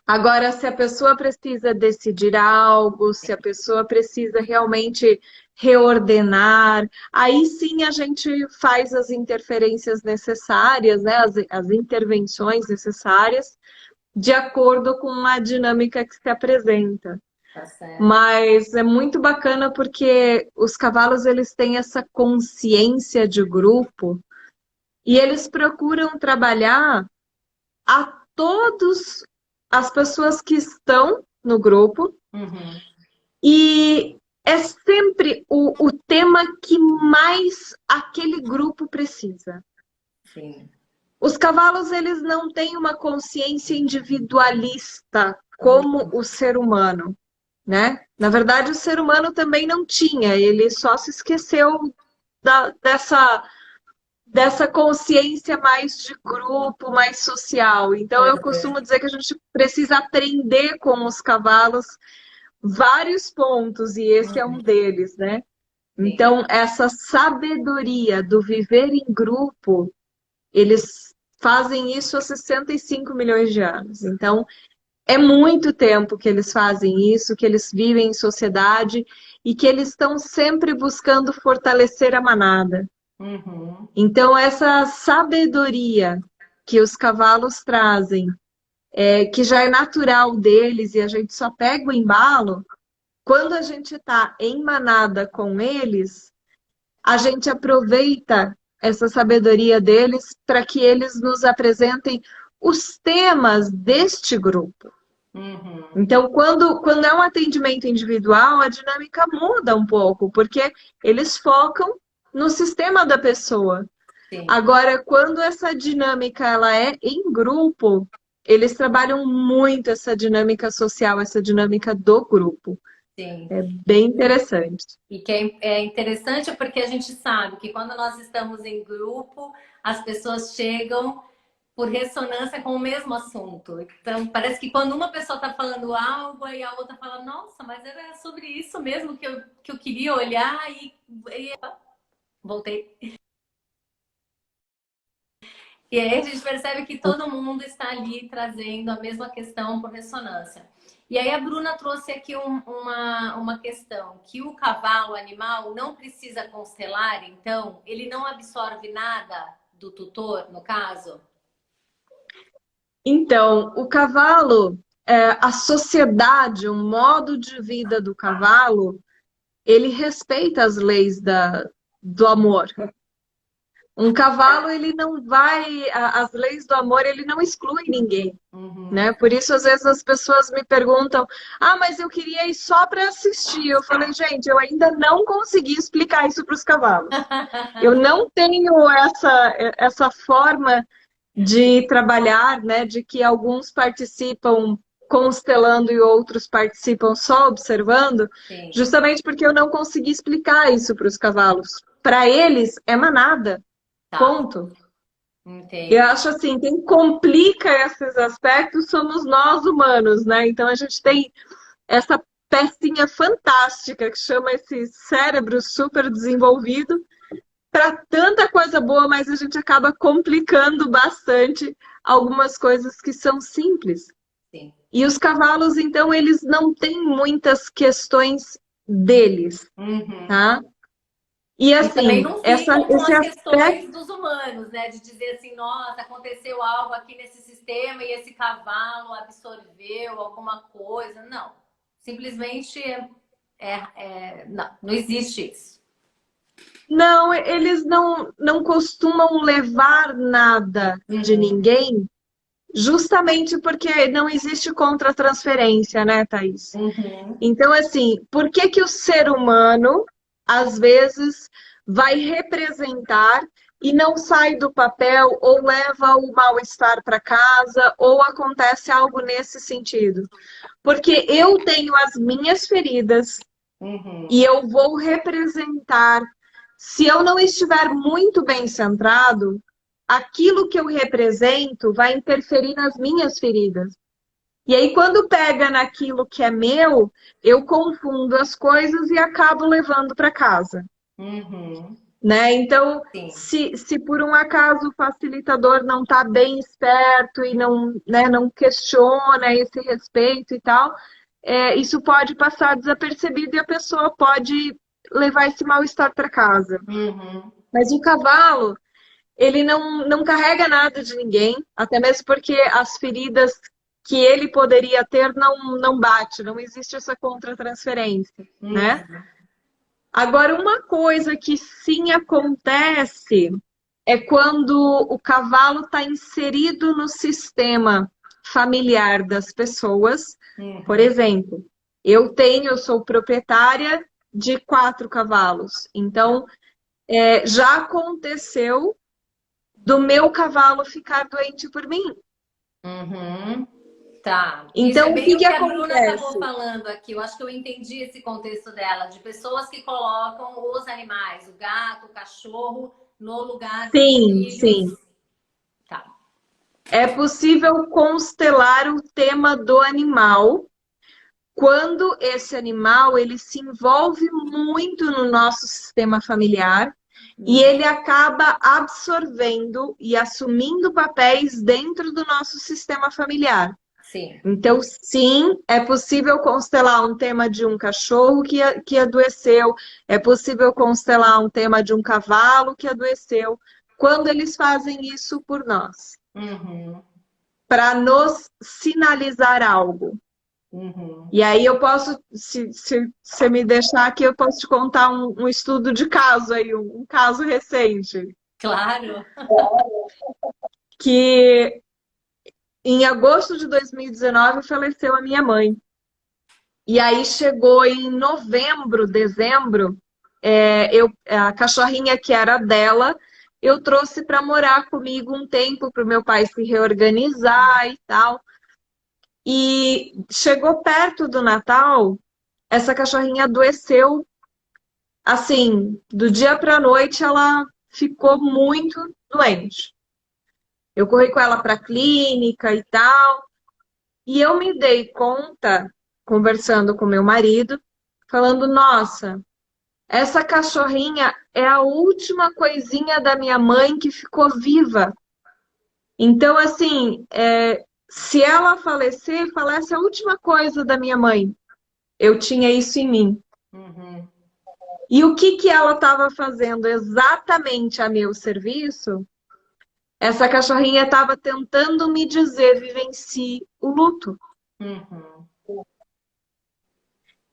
Agora, se a pessoa precisa decidir algo, se a pessoa precisa realmente reordenar, aí sim a gente faz as interferências necessárias, né? As intervenções necessárias, de acordo com a dinâmica que se apresenta. Tá certo. Mas é muito bacana porque os cavalos, eles têm essa consciência de grupo e eles procuram trabalhar a todos as pessoas que estão no grupo e é sempre o tema que mais aquele grupo precisa. Sim. Os cavalos, eles não têm uma consciência individualista como o ser humano, né? Na verdade, o ser humano também não tinha, ele só se esqueceu dessa consciência mais de grupo, mais social. Então, eu costumo dizer que a gente precisa aprender com os cavalos vários pontos, e esse é um deles, né? Então, essa sabedoria do viver em grupo, eles fazem isso há 65 milhões de anos. Então, é muito tempo que eles fazem isso, que eles vivem em sociedade e que eles estão sempre buscando fortalecer a manada. Então, essa sabedoria que os cavalos trazem, que já é natural deles e a gente só pega o embalo, quando a gente está em manada com eles, a gente aproveita essa sabedoria deles para que eles nos apresentem os temas deste grupo. Então, quando é um atendimento individual, a dinâmica muda um pouco, porque eles focam no sistema da pessoa. Sim. Agora, quando essa dinâmica ela é em grupo, eles trabalham muito essa dinâmica social, essa dinâmica do grupo. Sim. É bem interessante. E que é interessante porque a gente sabe que quando nós estamos em grupo, as pessoas chegam por ressonância com o mesmo assunto. Então, parece que quando uma pessoa está falando algo, aí a outra fala, nossa, mas era sobre isso mesmo que eu queria olhar e... Voltei. E aí a gente percebe que todo mundo está ali trazendo a mesma questão por ressonância. E aí a Bruna trouxe aqui uma questão, que o cavalo animal não precisa constelar, então ele não absorve nada do tutor, no caso? Então, o cavalo, a sociedade, o modo de vida do cavalo, ele respeita as leis do amor. Um cavalo, ele não vai... As leis do amor, ele não exclui ninguém. Né? Por isso, às vezes, as pessoas me perguntam, mas eu queria ir só para assistir. Eu falei, gente, eu ainda não consegui explicar isso para os cavalos. Eu não tenho essa forma de trabalhar, né? De que alguns participam constelando e outros participam só observando. Sim. Justamente porque eu não consegui explicar isso para os cavalos. Para eles, é manada. Tá. Ponto. Entendi. Eu acho assim, quem complica esses aspectos somos nós humanos, né? Então a gente tem essa pecinha fantástica que chama esse cérebro super desenvolvido para tanta coisa boa, mas a gente acaba complicando bastante algumas coisas que são simples. Sim. E os cavalos, então, eles não têm muitas questões deles, tá? E E também assim, não ficam com esse as aspecto. questões dos humanos, né? De dizer assim, nossa, aconteceu algo aqui nesse sistema e esse cavalo absorveu alguma coisa. Não. Simplesmente não existe isso. Não, eles não costumam levar nada de ninguém, justamente porque não existe contra-transferência, né, Thaís? Então, assim, por que que o ser humano, às vezes, vai representar e não sai do papel ou leva o mal-estar para casa ou acontece algo nesse sentido? Porque eu tenho as minhas feridas e eu vou representar. Se eu não estiver muito bem centrado, aquilo que eu represento vai interferir nas minhas feridas. E aí, quando pega naquilo que é meu, eu confundo as coisas e acabo levando para casa. Né? Então, se por um acaso o facilitador não está bem esperto e não, né, não questiona esse respeito e tal, isso pode passar desapercebido e a pessoa pode levar esse mal-estar para casa. Mas o cavalo, ele não carrega nada de ninguém, até mesmo porque as feridas que ele poderia ter não bate, não existe essa contra-transferência, né? Agora, uma coisa que sim acontece é quando o cavalo está inserido no sistema familiar das pessoas. Por exemplo, eu sou proprietária de 4 cavalos. Então, já aconteceu do meu cavalo ficar doente por mim. Tá. Isso é Então, o bem que o que que a Bruna acabou acontece? falando aqui. Eu acho que eu entendi esse contexto dela, de pessoas que colocam os animais, o gato, o cachorro, no lugar dos Sim, filhos. sim. Tá. É possível constelar o tema do animal quando esse animal ele se envolve muito no nosso sistema familiar e ele acaba absorvendo e assumindo papéis dentro do nosso sistema familiar. Sim. Então, sim, é possível constelar um tema de um cachorro que adoeceu, é possível constelar um tema de um cavalo que adoeceu, quando eles fazem isso por nós, para nos sinalizar algo. E aí eu posso, se você me deixar aqui, eu posso te contar um estudo de caso aí, um caso recente. Claro. Que em agosto de 2019 faleceu a minha mãe. E aí chegou em novembro, dezembro, a cachorrinha que era dela, eu trouxe para morar comigo um tempo para o meu pai se reorganizar e tal. E chegou perto do Natal, essa cachorrinha adoeceu, assim, do dia para a noite ela ficou muito doente. Eu corri com ela para a clínica e tal, e eu me dei conta, conversando com meu marido, falando, nossa, essa cachorrinha é a última coisinha da minha mãe que ficou viva. Então, assim, se ela falecer, falece a última coisa da minha mãe. Eu tinha isso em mim. E o que ela estava fazendo exatamente a meu serviço? Essa cachorrinha estava tentando me dizer, vivencie o luto.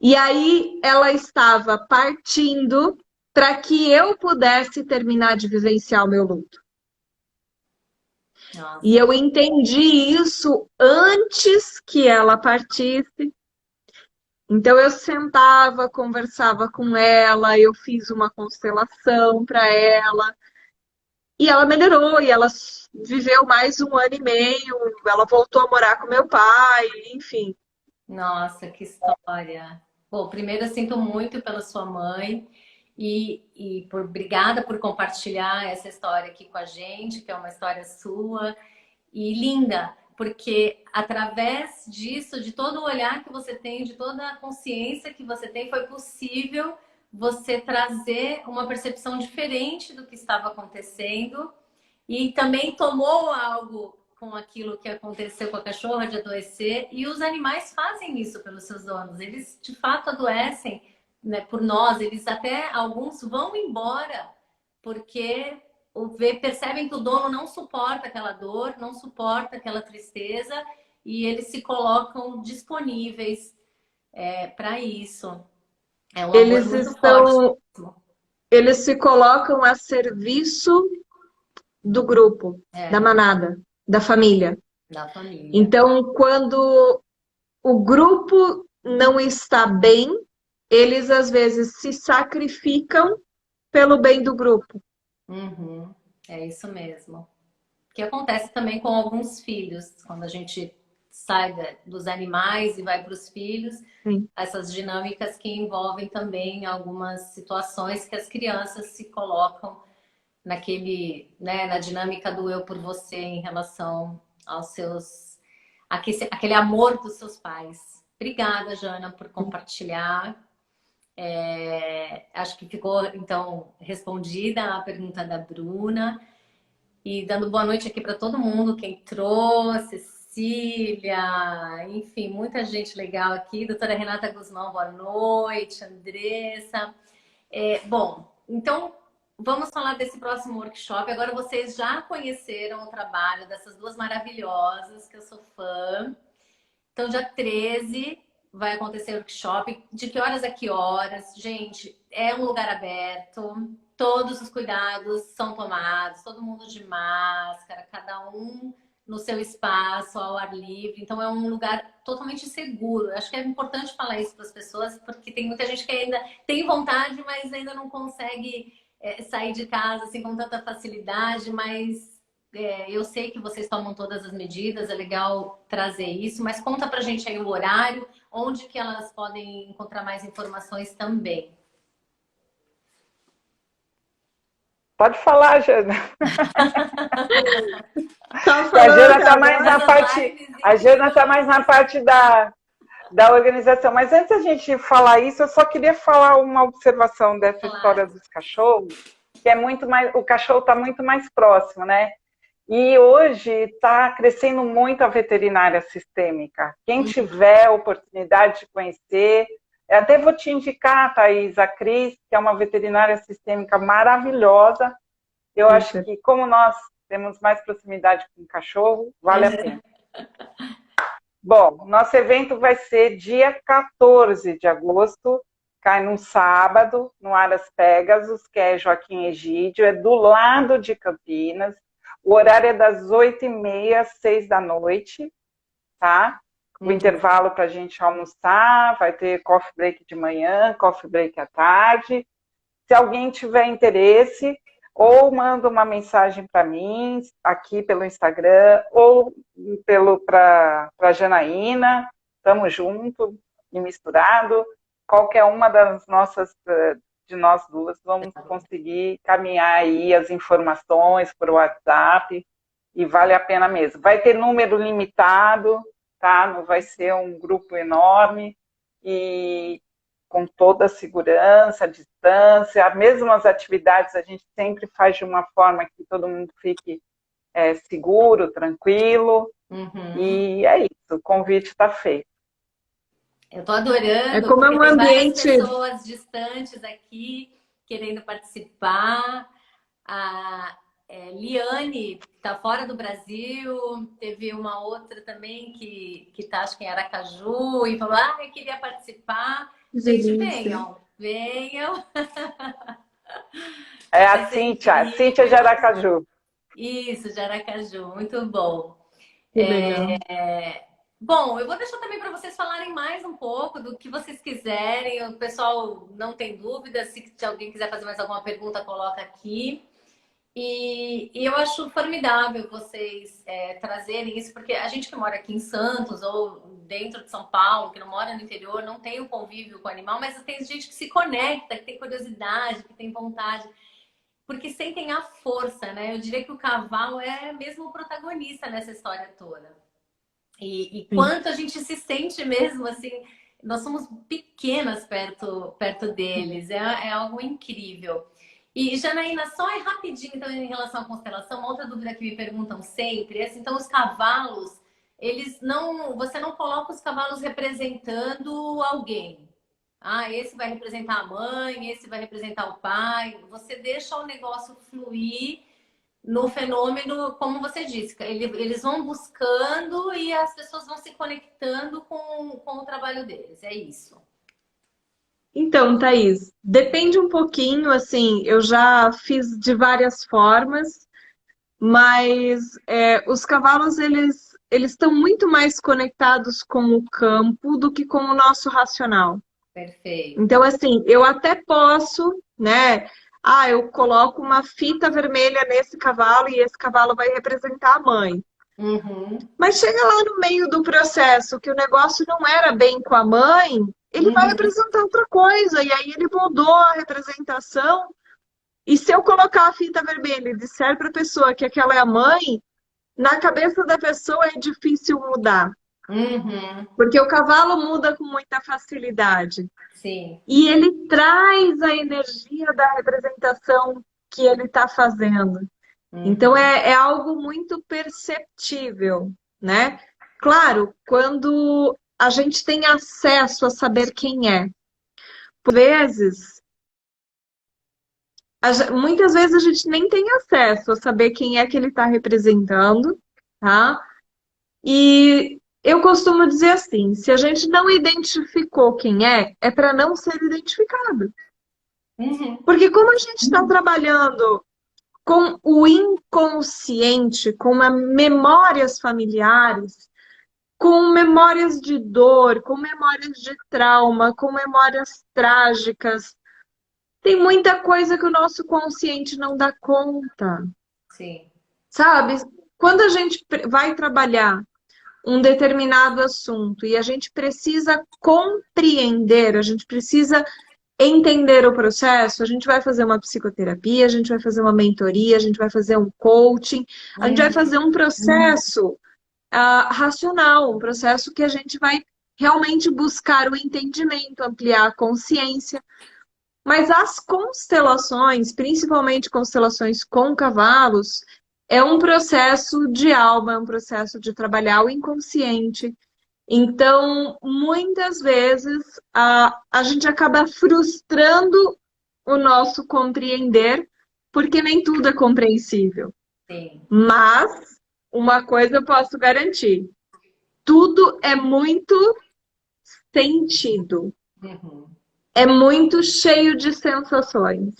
E aí ela estava partindo para que eu pudesse terminar de vivenciar o meu luto. Nossa. E eu entendi isso antes que ela partisse. Então eu sentava, conversava com ela, eu fiz uma constelação para ela. E ela melhorou, e ela viveu mais 1 ano e meio, ela voltou a morar com meu pai, enfim. Nossa, que história. Bom, primeiro eu sinto muito pela sua mãe e obrigada por compartilhar essa história aqui com a gente, que é uma história sua e linda, porque através disso, de todo o olhar que você tem, de toda a consciência que você tem, foi possível você trazer uma percepção diferente do que estava acontecendo e também tomou algo com aquilo que aconteceu com a cachorra de adoecer, e os animais fazem isso pelos seus donos. Eles de fato adoecem, né, por nós, eles até alguns vão embora porque percebem que o dono não suporta aquela dor, não suporta aquela tristeza e eles se colocam disponíveis para isso. É um amor Eles muito forte. estão, eles se colocam a serviço do grupo, da manada, da família. Da família. Então, quando o grupo não está bem, eles às vezes se sacrificam pelo bem do grupo. Uhum, é isso mesmo. O que acontece também com alguns filhos, quando a gente sai dos animais e vai para os filhos, Sim. essas dinâmicas que envolvem também algumas situações que as crianças se colocam naquele, né, na dinâmica do eu por você em relação aos seus, aquele amor dos seus pais. Obrigada, Jana, por compartilhar. Acho que ficou, então, respondida a pergunta da Bruna. E dando boa noite aqui para todo mundo que entrou, Cecília, enfim, muita gente legal aqui. Doutora Renata Guzmão, boa noite. Andressa. Bom, então, vamos falar desse próximo workshop. Agora vocês já conheceram o trabalho dessas duas maravilhosas, que eu sou fã. Então, dia 13 vai acontecer o workshop. De que horas a que horas? Gente, é um lugar aberto. Todos os cuidados são tomados. Todo mundo de máscara. Cada um no seu espaço, ao ar livre. Então, é um lugar totalmente seguro. Acho que é importante falar isso para as pessoas, porque tem muita gente que ainda tem vontade, mas ainda não consegue sair de casa assim, com tanta facilidade. Mas eu sei que vocês tomam todas as medidas, é legal trazer isso. Mas conta pra gente aí o horário, onde que elas podem encontrar mais informações também. Pode falar, Jana. A Jana está mais na parte, a Jana tá mais na parte da organização. Mas antes da gente falar isso, eu só queria falar uma observação dessa história dos cachorros, que é muito mais, o cachorro está muito mais próximo, né? E hoje está crescendo muito a veterinária sistêmica. Quem tiver a oportunidade de conhecer, eu até vou te indicar, Thaís, a Cris, que é uma veterinária sistêmica maravilhosa. Eu acho que, como nós temos mais proximidade com o cachorro, vale a pena. Bom, nosso evento vai ser dia 14 de agosto, cai num sábado, no Aras Pegasus, que é Joaquim Egídio, é do lado de Campinas. O horário é das 8h30 às 6 da noite, tá? O intervalo para a gente almoçar, vai ter coffee break de manhã, coffee break à tarde. Se alguém tiver interesse, ou manda uma mensagem para mim, aqui pelo Instagram, ou para a Janaína, estamos juntos e misturado. Qualquer uma das nossas, de nós duas, vamos conseguir caminhar aí as informações por WhatsApp, e vale a pena mesmo. Vai ter número limitado, tá? Não vai ser um grupo enorme, e com toda a segurança, a distância, mesmo as atividades a gente sempre faz de uma forma que todo mundo fique seguro, tranquilo, e é isso, o convite está feito. Eu tô adorando, como é um tem ambiente... várias pessoas distantes aqui querendo participar. A Liane, que está fora do Brasil, teve uma outra também que tá, acho que em Aracaju, e falou, eu queria participar. Gente, venham. É a Cíntia de Aracaju. Isso, de Aracaju, muito bom. Legal. Bom, eu vou deixar também para vocês falarem mais um pouco do que vocês quiserem. O pessoal não tem dúvida. Se alguém quiser fazer mais alguma pergunta, coloca aqui. E eu acho formidável vocês trazerem isso, porque a gente que mora aqui em Santos ou dentro de São Paulo, que não mora no interior, não tem o convívio com o animal, mas tem gente que se conecta, que tem curiosidade, que tem vontade, porque sentem a força, né? Eu diria que o cavalo é mesmo o protagonista nessa história toda. E quanto a gente se sente mesmo assim, nós somos pequenas perto deles, é algo incrível. E Janaína, só é rapidinho então em relação à constelação, uma outra dúvida que me perguntam sempre é assim, então os cavalos, eles não, você não coloca os cavalos representando alguém. Ah, esse vai representar a mãe, esse vai representar o pai. Você deixa o negócio fluir no fenômeno, como você disse, eles vão buscando e as pessoas vão se conectando com o trabalho deles. É isso. Então, Thaís, depende um pouquinho, assim, eu já fiz de várias formas, mas os cavalos, eles estão muito mais conectados com o campo do que com o nosso racional. Perfeito. Então, assim, eu até posso, né? Ah, eu coloco uma fita vermelha nesse cavalo e esse cavalo vai representar a mãe. Uhum. Mas chega lá no meio do processo que o negócio não era bem com a mãe, ele vai Uhum. representar outra coisa. E aí ele mudou a representação. E se eu colocar a fita vermelha e disser para a pessoa que aquela é a mãe, na cabeça da pessoa é difícil mudar. Uhum. Porque o cavalo muda com muita facilidade. Sim. E ele traz a energia da representação que ele está fazendo. Então Uhum. é algo muito perceptível, né? Claro, quando a gente tem acesso a saber quem é. Por vezes, muitas vezes a gente nem tem acesso a saber quem é que ele está representando, tá? E eu costumo dizer assim, se a gente não identificou quem é para não ser identificado. Uhum. Porque como a gente está trabalhando com o inconsciente, com memórias familiares, com memórias de dor, com memórias de trauma, com memórias trágicas, tem muita coisa que o nosso consciente não dá conta, Sim. sabe? Quando a gente vai trabalhar um determinado assunto e a gente precisa compreender, a gente precisa entender o processo, a gente vai fazer uma psicoterapia, a gente vai fazer uma mentoria, a gente vai fazer um coaching, a gente vai Uhum. fazer um processo racional, um processo que a gente vai realmente buscar o entendimento, ampliar a consciência. Mas as constelações, principalmente constelações com cavalos, é um processo de alma, é um processo de trabalhar o inconsciente. Então, muitas vezes, a gente acaba frustrando o nosso compreender, porque nem tudo é compreensível. Sim. Mas, uma coisa eu posso garantir: tudo é muito sentido, Uhum. é muito cheio de sensações.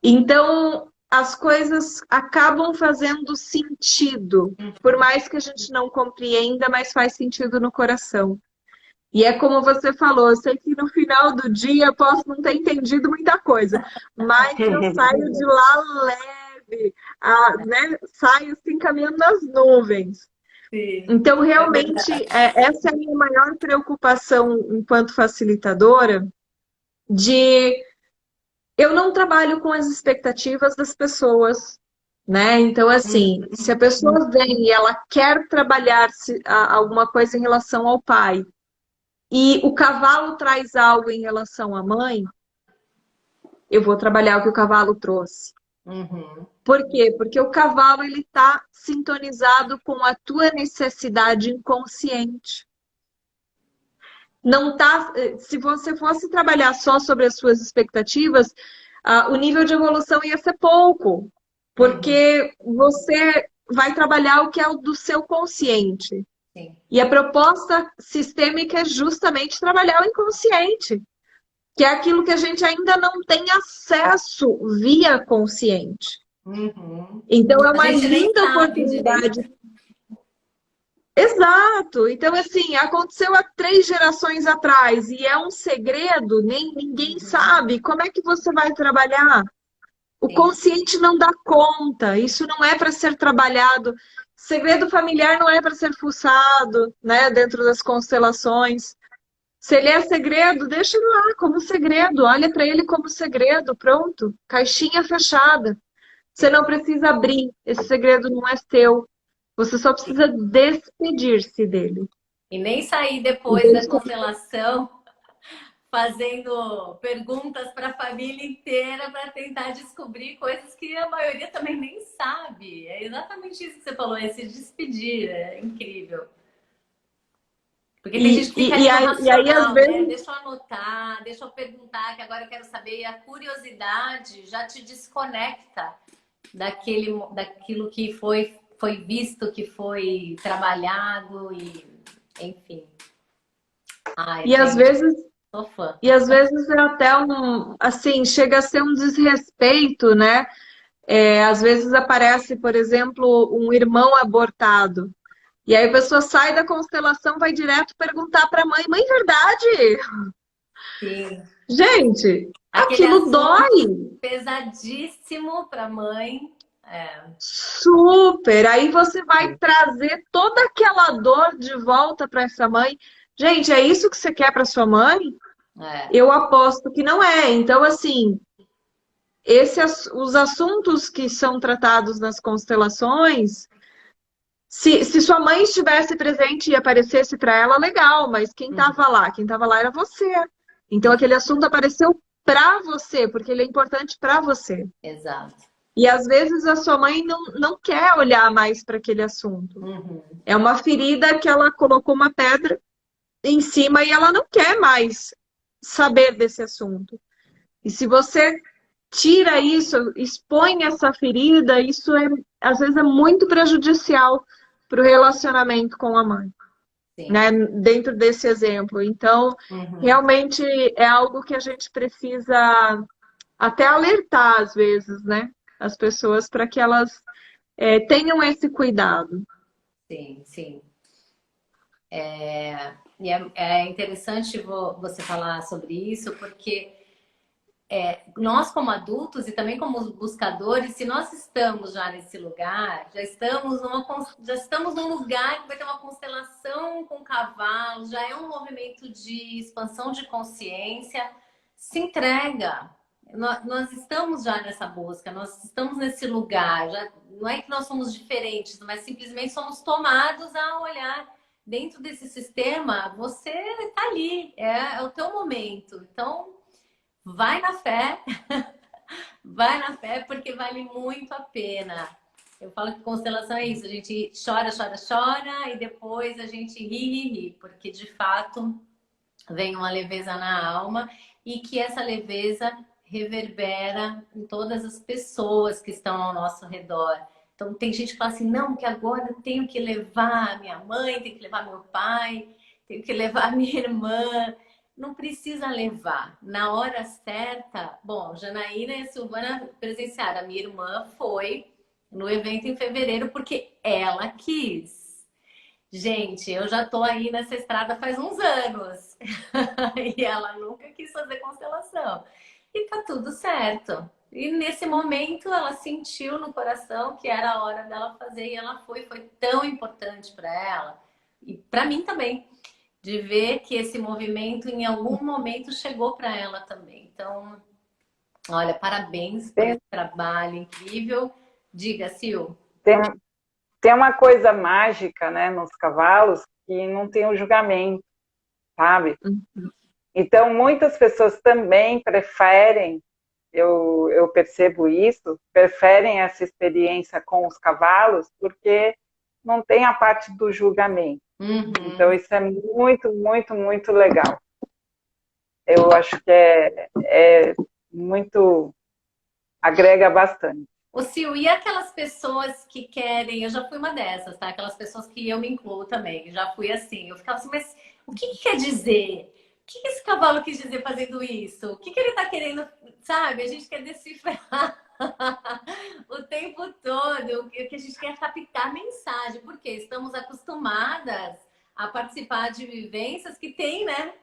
Então, as coisas acabam fazendo sentido, por mais que a gente não compreenda, mas faz sentido no coração. E é como você falou, eu sei que no final do dia eu posso não ter entendido muita coisa, mas eu saio de lá leve, né? Saio assim caminhando nas nuvens. Sim. Então, É realmente, verdade. essa é a minha maior preocupação enquanto facilitadora, de eu não trabalho com as expectativas das pessoas, né? Então, assim, se a pessoa vem e ela quer trabalhar alguma coisa em relação ao pai, e o cavalo traz algo em relação à mãe, eu vou trabalhar o que o cavalo trouxe. Uhum. Por quê? Porque o cavalo ele está sintonizado com a tua necessidade inconsciente. Não tá, se você fosse trabalhar só sobre as suas expectativas, o nível de evolução ia ser pouco, Uhum. porque você vai trabalhar o que é o do seu consciente. Sim. E a proposta sistêmica é justamente trabalhar o inconsciente, que é aquilo que a gente ainda não tem acesso via consciente. Uhum. Então, é A uma gente nem linda sabe direito. oportunidade. Exato! Então, assim, aconteceu há 3 gerações atrás e é um segredo, nem ninguém Uhum. sabe. Como é que você vai trabalhar? O Sim. consciente não dá conta, isso não é para ser trabalhado. Segredo familiar não é para ser fuçado, né, dentro das constelações. Se ele é segredo, deixa ele lá como segredo, olha para ele como segredo, pronto, caixinha fechada. Você não precisa abrir, esse segredo não é seu. Você só precisa despedir-se dele. E nem sair E depois da deixa- constelação fazendo perguntas para a família inteira para tentar descobrir coisas que a maioria também nem sabe. É exatamente isso que você falou, é se despedir, é incrível. Porque tem gente que fica ali no E aí, às racional, né? vezes, Deixa eu anotar, deixa eu perguntar, que agora eu quero saber. E a curiosidade já te desconecta daquilo que foi visto, que foi trabalhado, e enfim. Ai, e às gente, vezes, sou fã. e às vezes é até assim, chega a ser um desrespeito, né? Às vezes aparece, por exemplo, um irmão abortado. E aí a pessoa sai da constelação, vai direto perguntar para a mãe, mãe, verdade? Sim. Gente, Aquele aquilo assunto dói. pesadíssimo para mãe. É, Super! Aí você vai trazer toda aquela dor de volta para essa mãe. Gente, é isso que você quer para sua mãe? é. Eu aposto que não é. Então, assim, os assuntos que são tratados nas constelações, se sua mãe estivesse presente e aparecesse para ela, legal, mas quem Uhum. estava lá? Quem estava lá era você. Então, aquele assunto apareceu para você, porque ele é importante para você. Exato. E às vezes a sua mãe não quer olhar mais para aquele assunto. Uhum. É uma ferida que ela colocou uma pedra em cima e ela não quer mais saber desse assunto. E se você tira isso, expõe essa ferida, isso às vezes é muito prejudicial para o relacionamento com a mãe, Sim. né? Dentro desse exemplo. Então, Uhum. realmente é algo que a gente precisa até alertar às vezes, né? As pessoas para que elas tenham esse cuidado. Sim, sim. É interessante você falar sobre isso, porque nós, como adultos e também como buscadores, se nós estamos já nesse lugar, já estamos num lugar que vai ter uma constelação com cavalo, já é um movimento de expansão de consciência, se entrega. Nós estamos já nessa busca, nós estamos nesse lugar. Já, não é que nós somos diferentes, mas simplesmente somos tomados a olhar dentro desse sistema. Você está ali, é o teu momento. Então, vai na fé, vai na fé, porque vale muito a pena. Eu falo que constelação é isso, a gente chora, chora, chora e depois a gente ri, porque de fato vem uma leveza na alma e que essa leveza reverbera em todas as pessoas que estão ao nosso redor. Então tem gente que fala assim, não, que agora eu tenho que levar minha mãe, tenho que levar meu pai, tenho que levar minha irmã. Não precisa levar. Na hora certa, bom, Janaína e a Silvana presenciaram. A minha irmã foi no evento em fevereiro porque ela quis. Gente, eu já tô aí nessa estrada faz uns anos. E ela nunca quis fazer constelação. E tá tudo certo. E nesse momento ela sentiu no coração que era a hora dela fazer e ela foi tão importante para ela e para mim também, de ver que esse movimento em algum momento chegou para ela também. Então, olha, parabéns por Tem, esse trabalho incrível. Diga, Sil. tem, tem uma coisa mágica, né, nos cavalos que não tem o julgamento, sabe? Então, muitas pessoas também preferem, eu percebo isso, preferem essa experiência com os cavalos porque não tem a parte do julgamento. Então, Uhum. isso é muito, muito, muito legal. Eu acho que é muito, agrega bastante. Ô, Sil, e aquelas pessoas que querem, eu já fui uma dessas, tá? Aquelas pessoas que eu me incluo também, já fui assim. Eu ficava assim, mas o que que quer dizer? O que que esse cavalo quis dizer fazendo isso? O que que ele tá querendo, sabe? A gente quer decifrar o tempo todo, o que a gente quer captar mensagem, porque estamos acostumadas a participar de vivências que tem, né?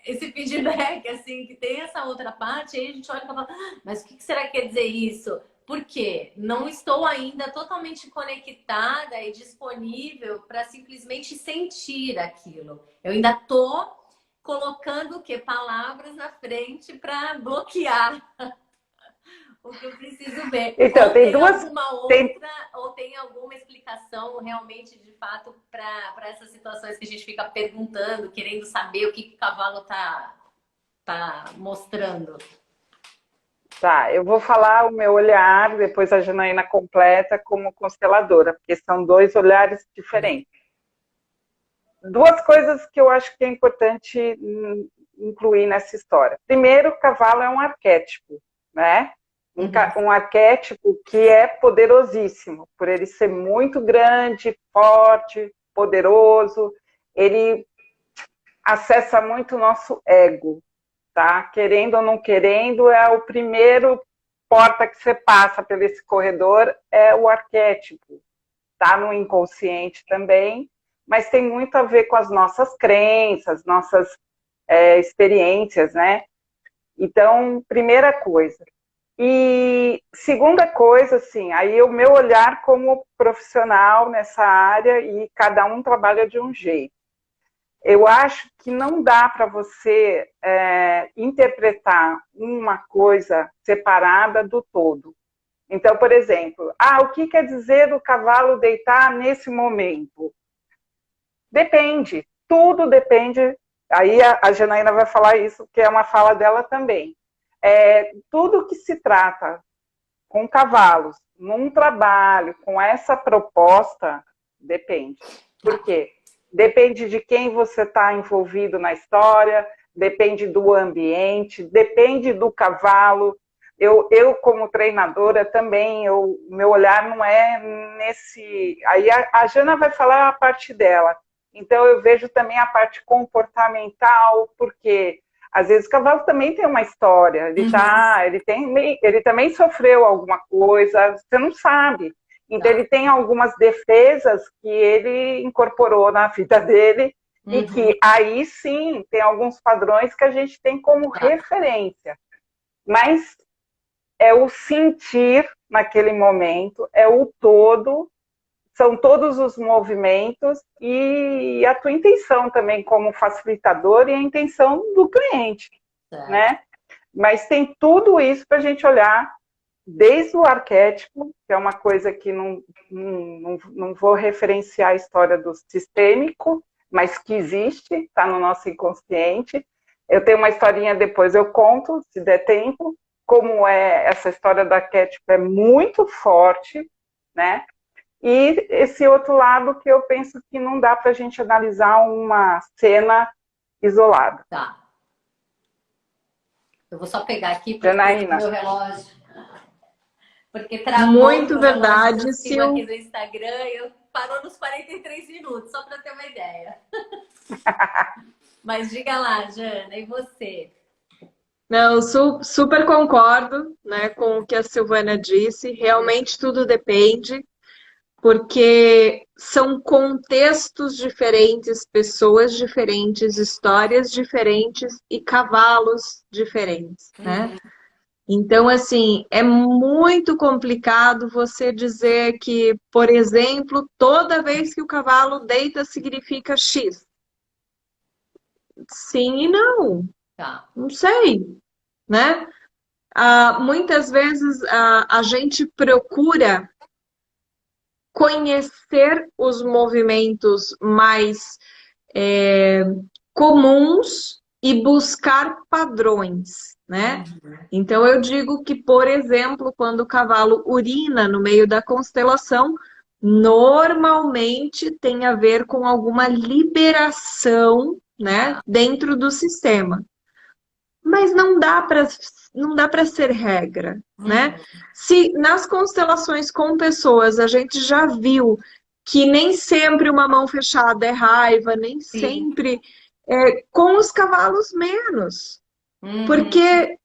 Esse feedback, assim, que tem essa outra parte, aí a gente olha e fala, "Ah, mas o que será que quer dizer isso? Por quê? Não estou ainda totalmente conectada e disponível para simplesmente sentir aquilo. Eu ainda estou colocando o quê? Palavras na frente para bloquear o que eu preciso ver. Então, Ou tem tem duas. alguma Tem, outra, ou tem alguma explicação realmente, de fato, para essas situações que a gente fica perguntando, querendo saber o que o cavalo tá. tá mostrando? Tá, eu vou falar o meu olhar, depois a Janaína completa como consteladora, porque são dois olhares diferentes. Duas coisas que eu acho que é importante incluir nessa história. Primeiro, o cavalo é um arquétipo, né? Um arquétipo que é poderosíssimo, por ele ser muito grande, forte, poderoso, ele acessa muito o nosso ego, tá? Querendo ou não querendo, é o primeiro porta que você passa por esse corredor, é o arquétipo. Tá no inconsciente também, mas tem muito a ver com as nossas crenças, nossas experiências, né? Então, primeira coisa. E segunda coisa, assim, aí o meu olhar como profissional nessa área, e cada um trabalha de um jeito. Eu acho que não dá para você interpretar uma coisa separada do todo. Então, por exemplo, o que quer dizer o cavalo deitar nesse momento? Depende, tudo depende. Aí a Janaína vai falar isso, que é uma fala dela também. Tudo que se trata com cavalos, num trabalho, com essa proposta, depende. Por quê? Depende de quem você está envolvido na história, depende do ambiente, depende do cavalo. Eu como treinadora também, meu olhar não é nesse... Aí a Jana vai falar a parte dela. Então eu vejo também a parte comportamental, porque às vezes o cavalo também tem uma história, ele também sofreu alguma coisa, você não sabe. Então ele tem algumas defesas que ele incorporou na vida dele, e que aí sim tem alguns padrões que a gente tem como referência. Mas é o sentir naquele momento, é o todo, são todos os movimentos e a tua intenção também como facilitador e a intenção do cliente, né? Mas tem tudo isso para a gente olhar desde o arquétipo, que é uma coisa que não vou referenciar a história do sistêmico, mas que existe, está no nosso inconsciente. Eu tenho uma historinha depois, eu conto, se der tempo, como essa história do arquétipo é muito forte, né? E esse outro lado que eu penso que não dá para a gente analisar uma cena isolada. Tá. Eu vou só pegar aqui para o meu relógio. Porque travou muito o verdade, relógio aqui do Instagram e eu parou nos 43 minutos, só para ter uma ideia. Mas diga lá, Jana, e você? Não, super concordo, né, com o que a Silvana disse. Realmente tudo depende, porque são contextos diferentes, pessoas diferentes, histórias diferentes e cavalos diferentes, né? Então, assim, é muito complicado você dizer que, por exemplo, toda vez que o cavalo deita significa X. Sim e não. Não sei, né? Muitas vezes a gente procura conhecer os movimentos mais comuns e buscar padrões, né? Então eu digo que, por exemplo, quando o cavalo urina no meio da constelação, normalmente tem a ver com alguma liberação, né, dentro do sistema. Mas não dá para ser regra, né? Se nas constelações com pessoas a gente já viu que nem sempre uma mão fechada é raiva, nem sempre com os cavalos menos. Porque,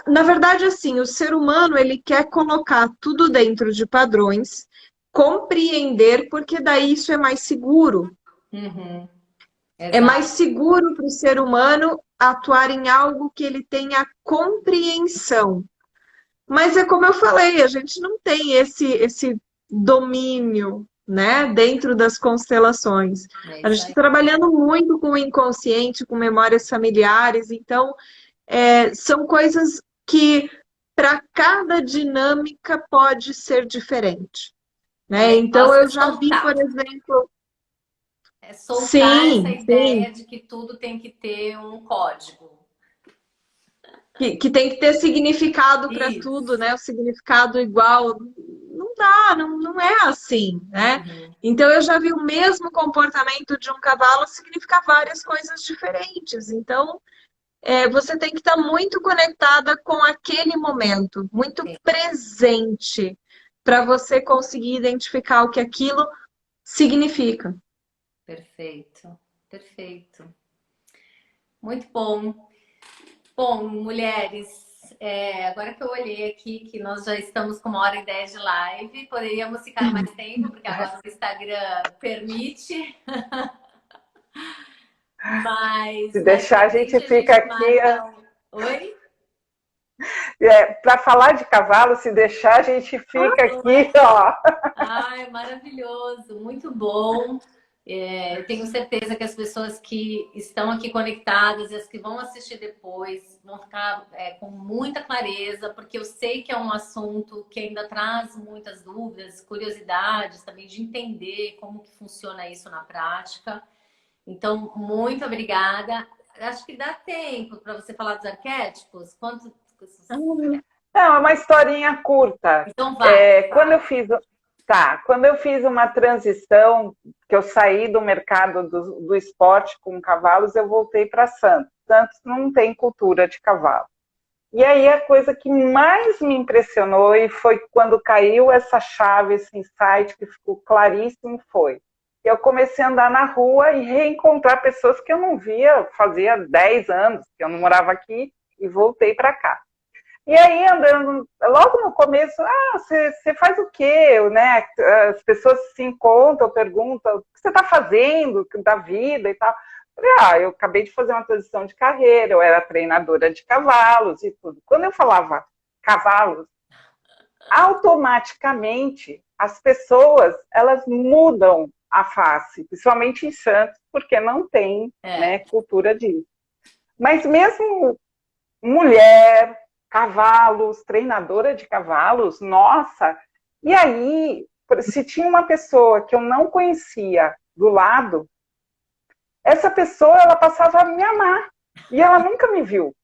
na verdade, assim, o ser humano ele quer colocar tudo dentro de padrões, compreender, porque daí isso é mais seguro. É mais seguro para o ser humano atuar em algo que ele tenha compreensão. Mas é como eu falei, a gente não tem esse domínio, né, dentro das constelações. A gente está trabalhando muito com o inconsciente, com memórias familiares, então são coisas que para cada dinâmica pode ser diferente. Né? Então eu já vi, por exemplo... soltar essa ideia de que tudo tem que ter um código. que tem que ter significado para Isso. tudo, né? O significado igual. Não dá, não é assim, né? Uhum. Então eu já vi o mesmo comportamento de um cavalo significar várias coisas diferentes. Então você tem que estar muito conectada com aquele momento, muito Sim, presente, para você conseguir identificar o que aquilo significa. perfeito, perfeito. Muito bom. Bom, mulheres, agora que eu olhei aqui que nós já estamos com 1h10 de live, poderíamos ficar mais tempo, porque agora o Instagram permite, mas Se mais deixar, pra a gente frente a fica gente aqui. marca um... Oi? Para falar de cavalo, se deixar, a gente fica Não é? aqui, ó. Ai, maravilhoso, muito bom. Eu tenho certeza que as pessoas que estão aqui conectadas e as que vão assistir depois vão ficar com muita clareza, porque eu sei que é um assunto que ainda traz muitas dúvidas, curiosidades também de entender como que funciona isso na prática. Então, muito obrigada. Acho que dá tempo para você falar dos arquétipos. Quanto... Não, é uma historinha curta. Então vai, Quando eu vai. fiz, quando eu fiz uma transição, que eu saí do mercado do esporte com cavalos, eu voltei para Santos. Santos não tem cultura de cavalo. E aí a coisa que mais me impressionou e foi quando caiu essa chave, esse insight que ficou claríssimo, foi eu comecei a andar na rua e reencontrar pessoas que eu não via fazia 10 anos, que eu não morava aqui, e voltei para cá. E aí, andando, logo no começo, você faz o quê? Né? As pessoas se encontram, perguntam, o que você está fazendo da vida e tal. Eu falei, eu acabei de fazer uma transição de carreira, eu era treinadora de cavalos e tudo. Quando eu falava cavalos, automaticamente as pessoas, elas mudam a face, principalmente em Santos, porque não tem, né, cultura disso. Mas mesmo mulher, cavalos, treinadora de cavalos, nossa! E aí, se tinha uma pessoa que eu não conhecia do lado, essa pessoa, ela passava a me amar. E ela nunca me viu.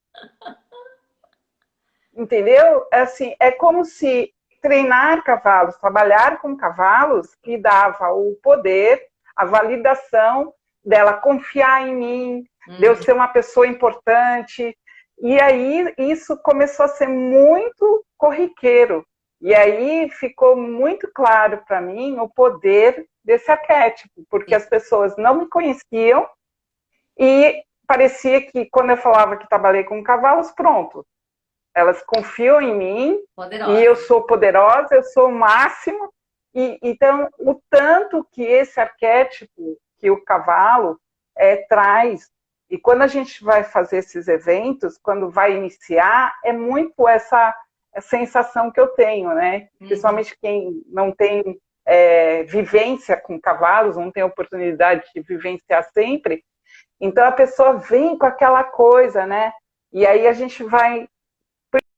Entendeu? Assim, é como se treinar cavalos, trabalhar com cavalos, me dava o poder, a validação dela confiar em mim, de eu ser uma pessoa importante. E aí isso começou a ser muito corriqueiro. E aí ficou muito claro para mim o poder desse arquétipo, porque as pessoas não me conheciam e parecia que quando eu falava que trabalhei com cavalos, pronto. Elas confiam em mim, poderosa. E eu sou poderosa, eu sou o máximo. E, então, o tanto que esse arquétipo, que o cavalo traz, e quando a gente vai fazer esses eventos, quando vai iniciar, é muito essa sensação que eu tenho, né? Principalmente quem não tem vivência com cavalos, não tem oportunidade de vivenciar sempre. Então, a pessoa vem com aquela coisa, né? E aí a gente vai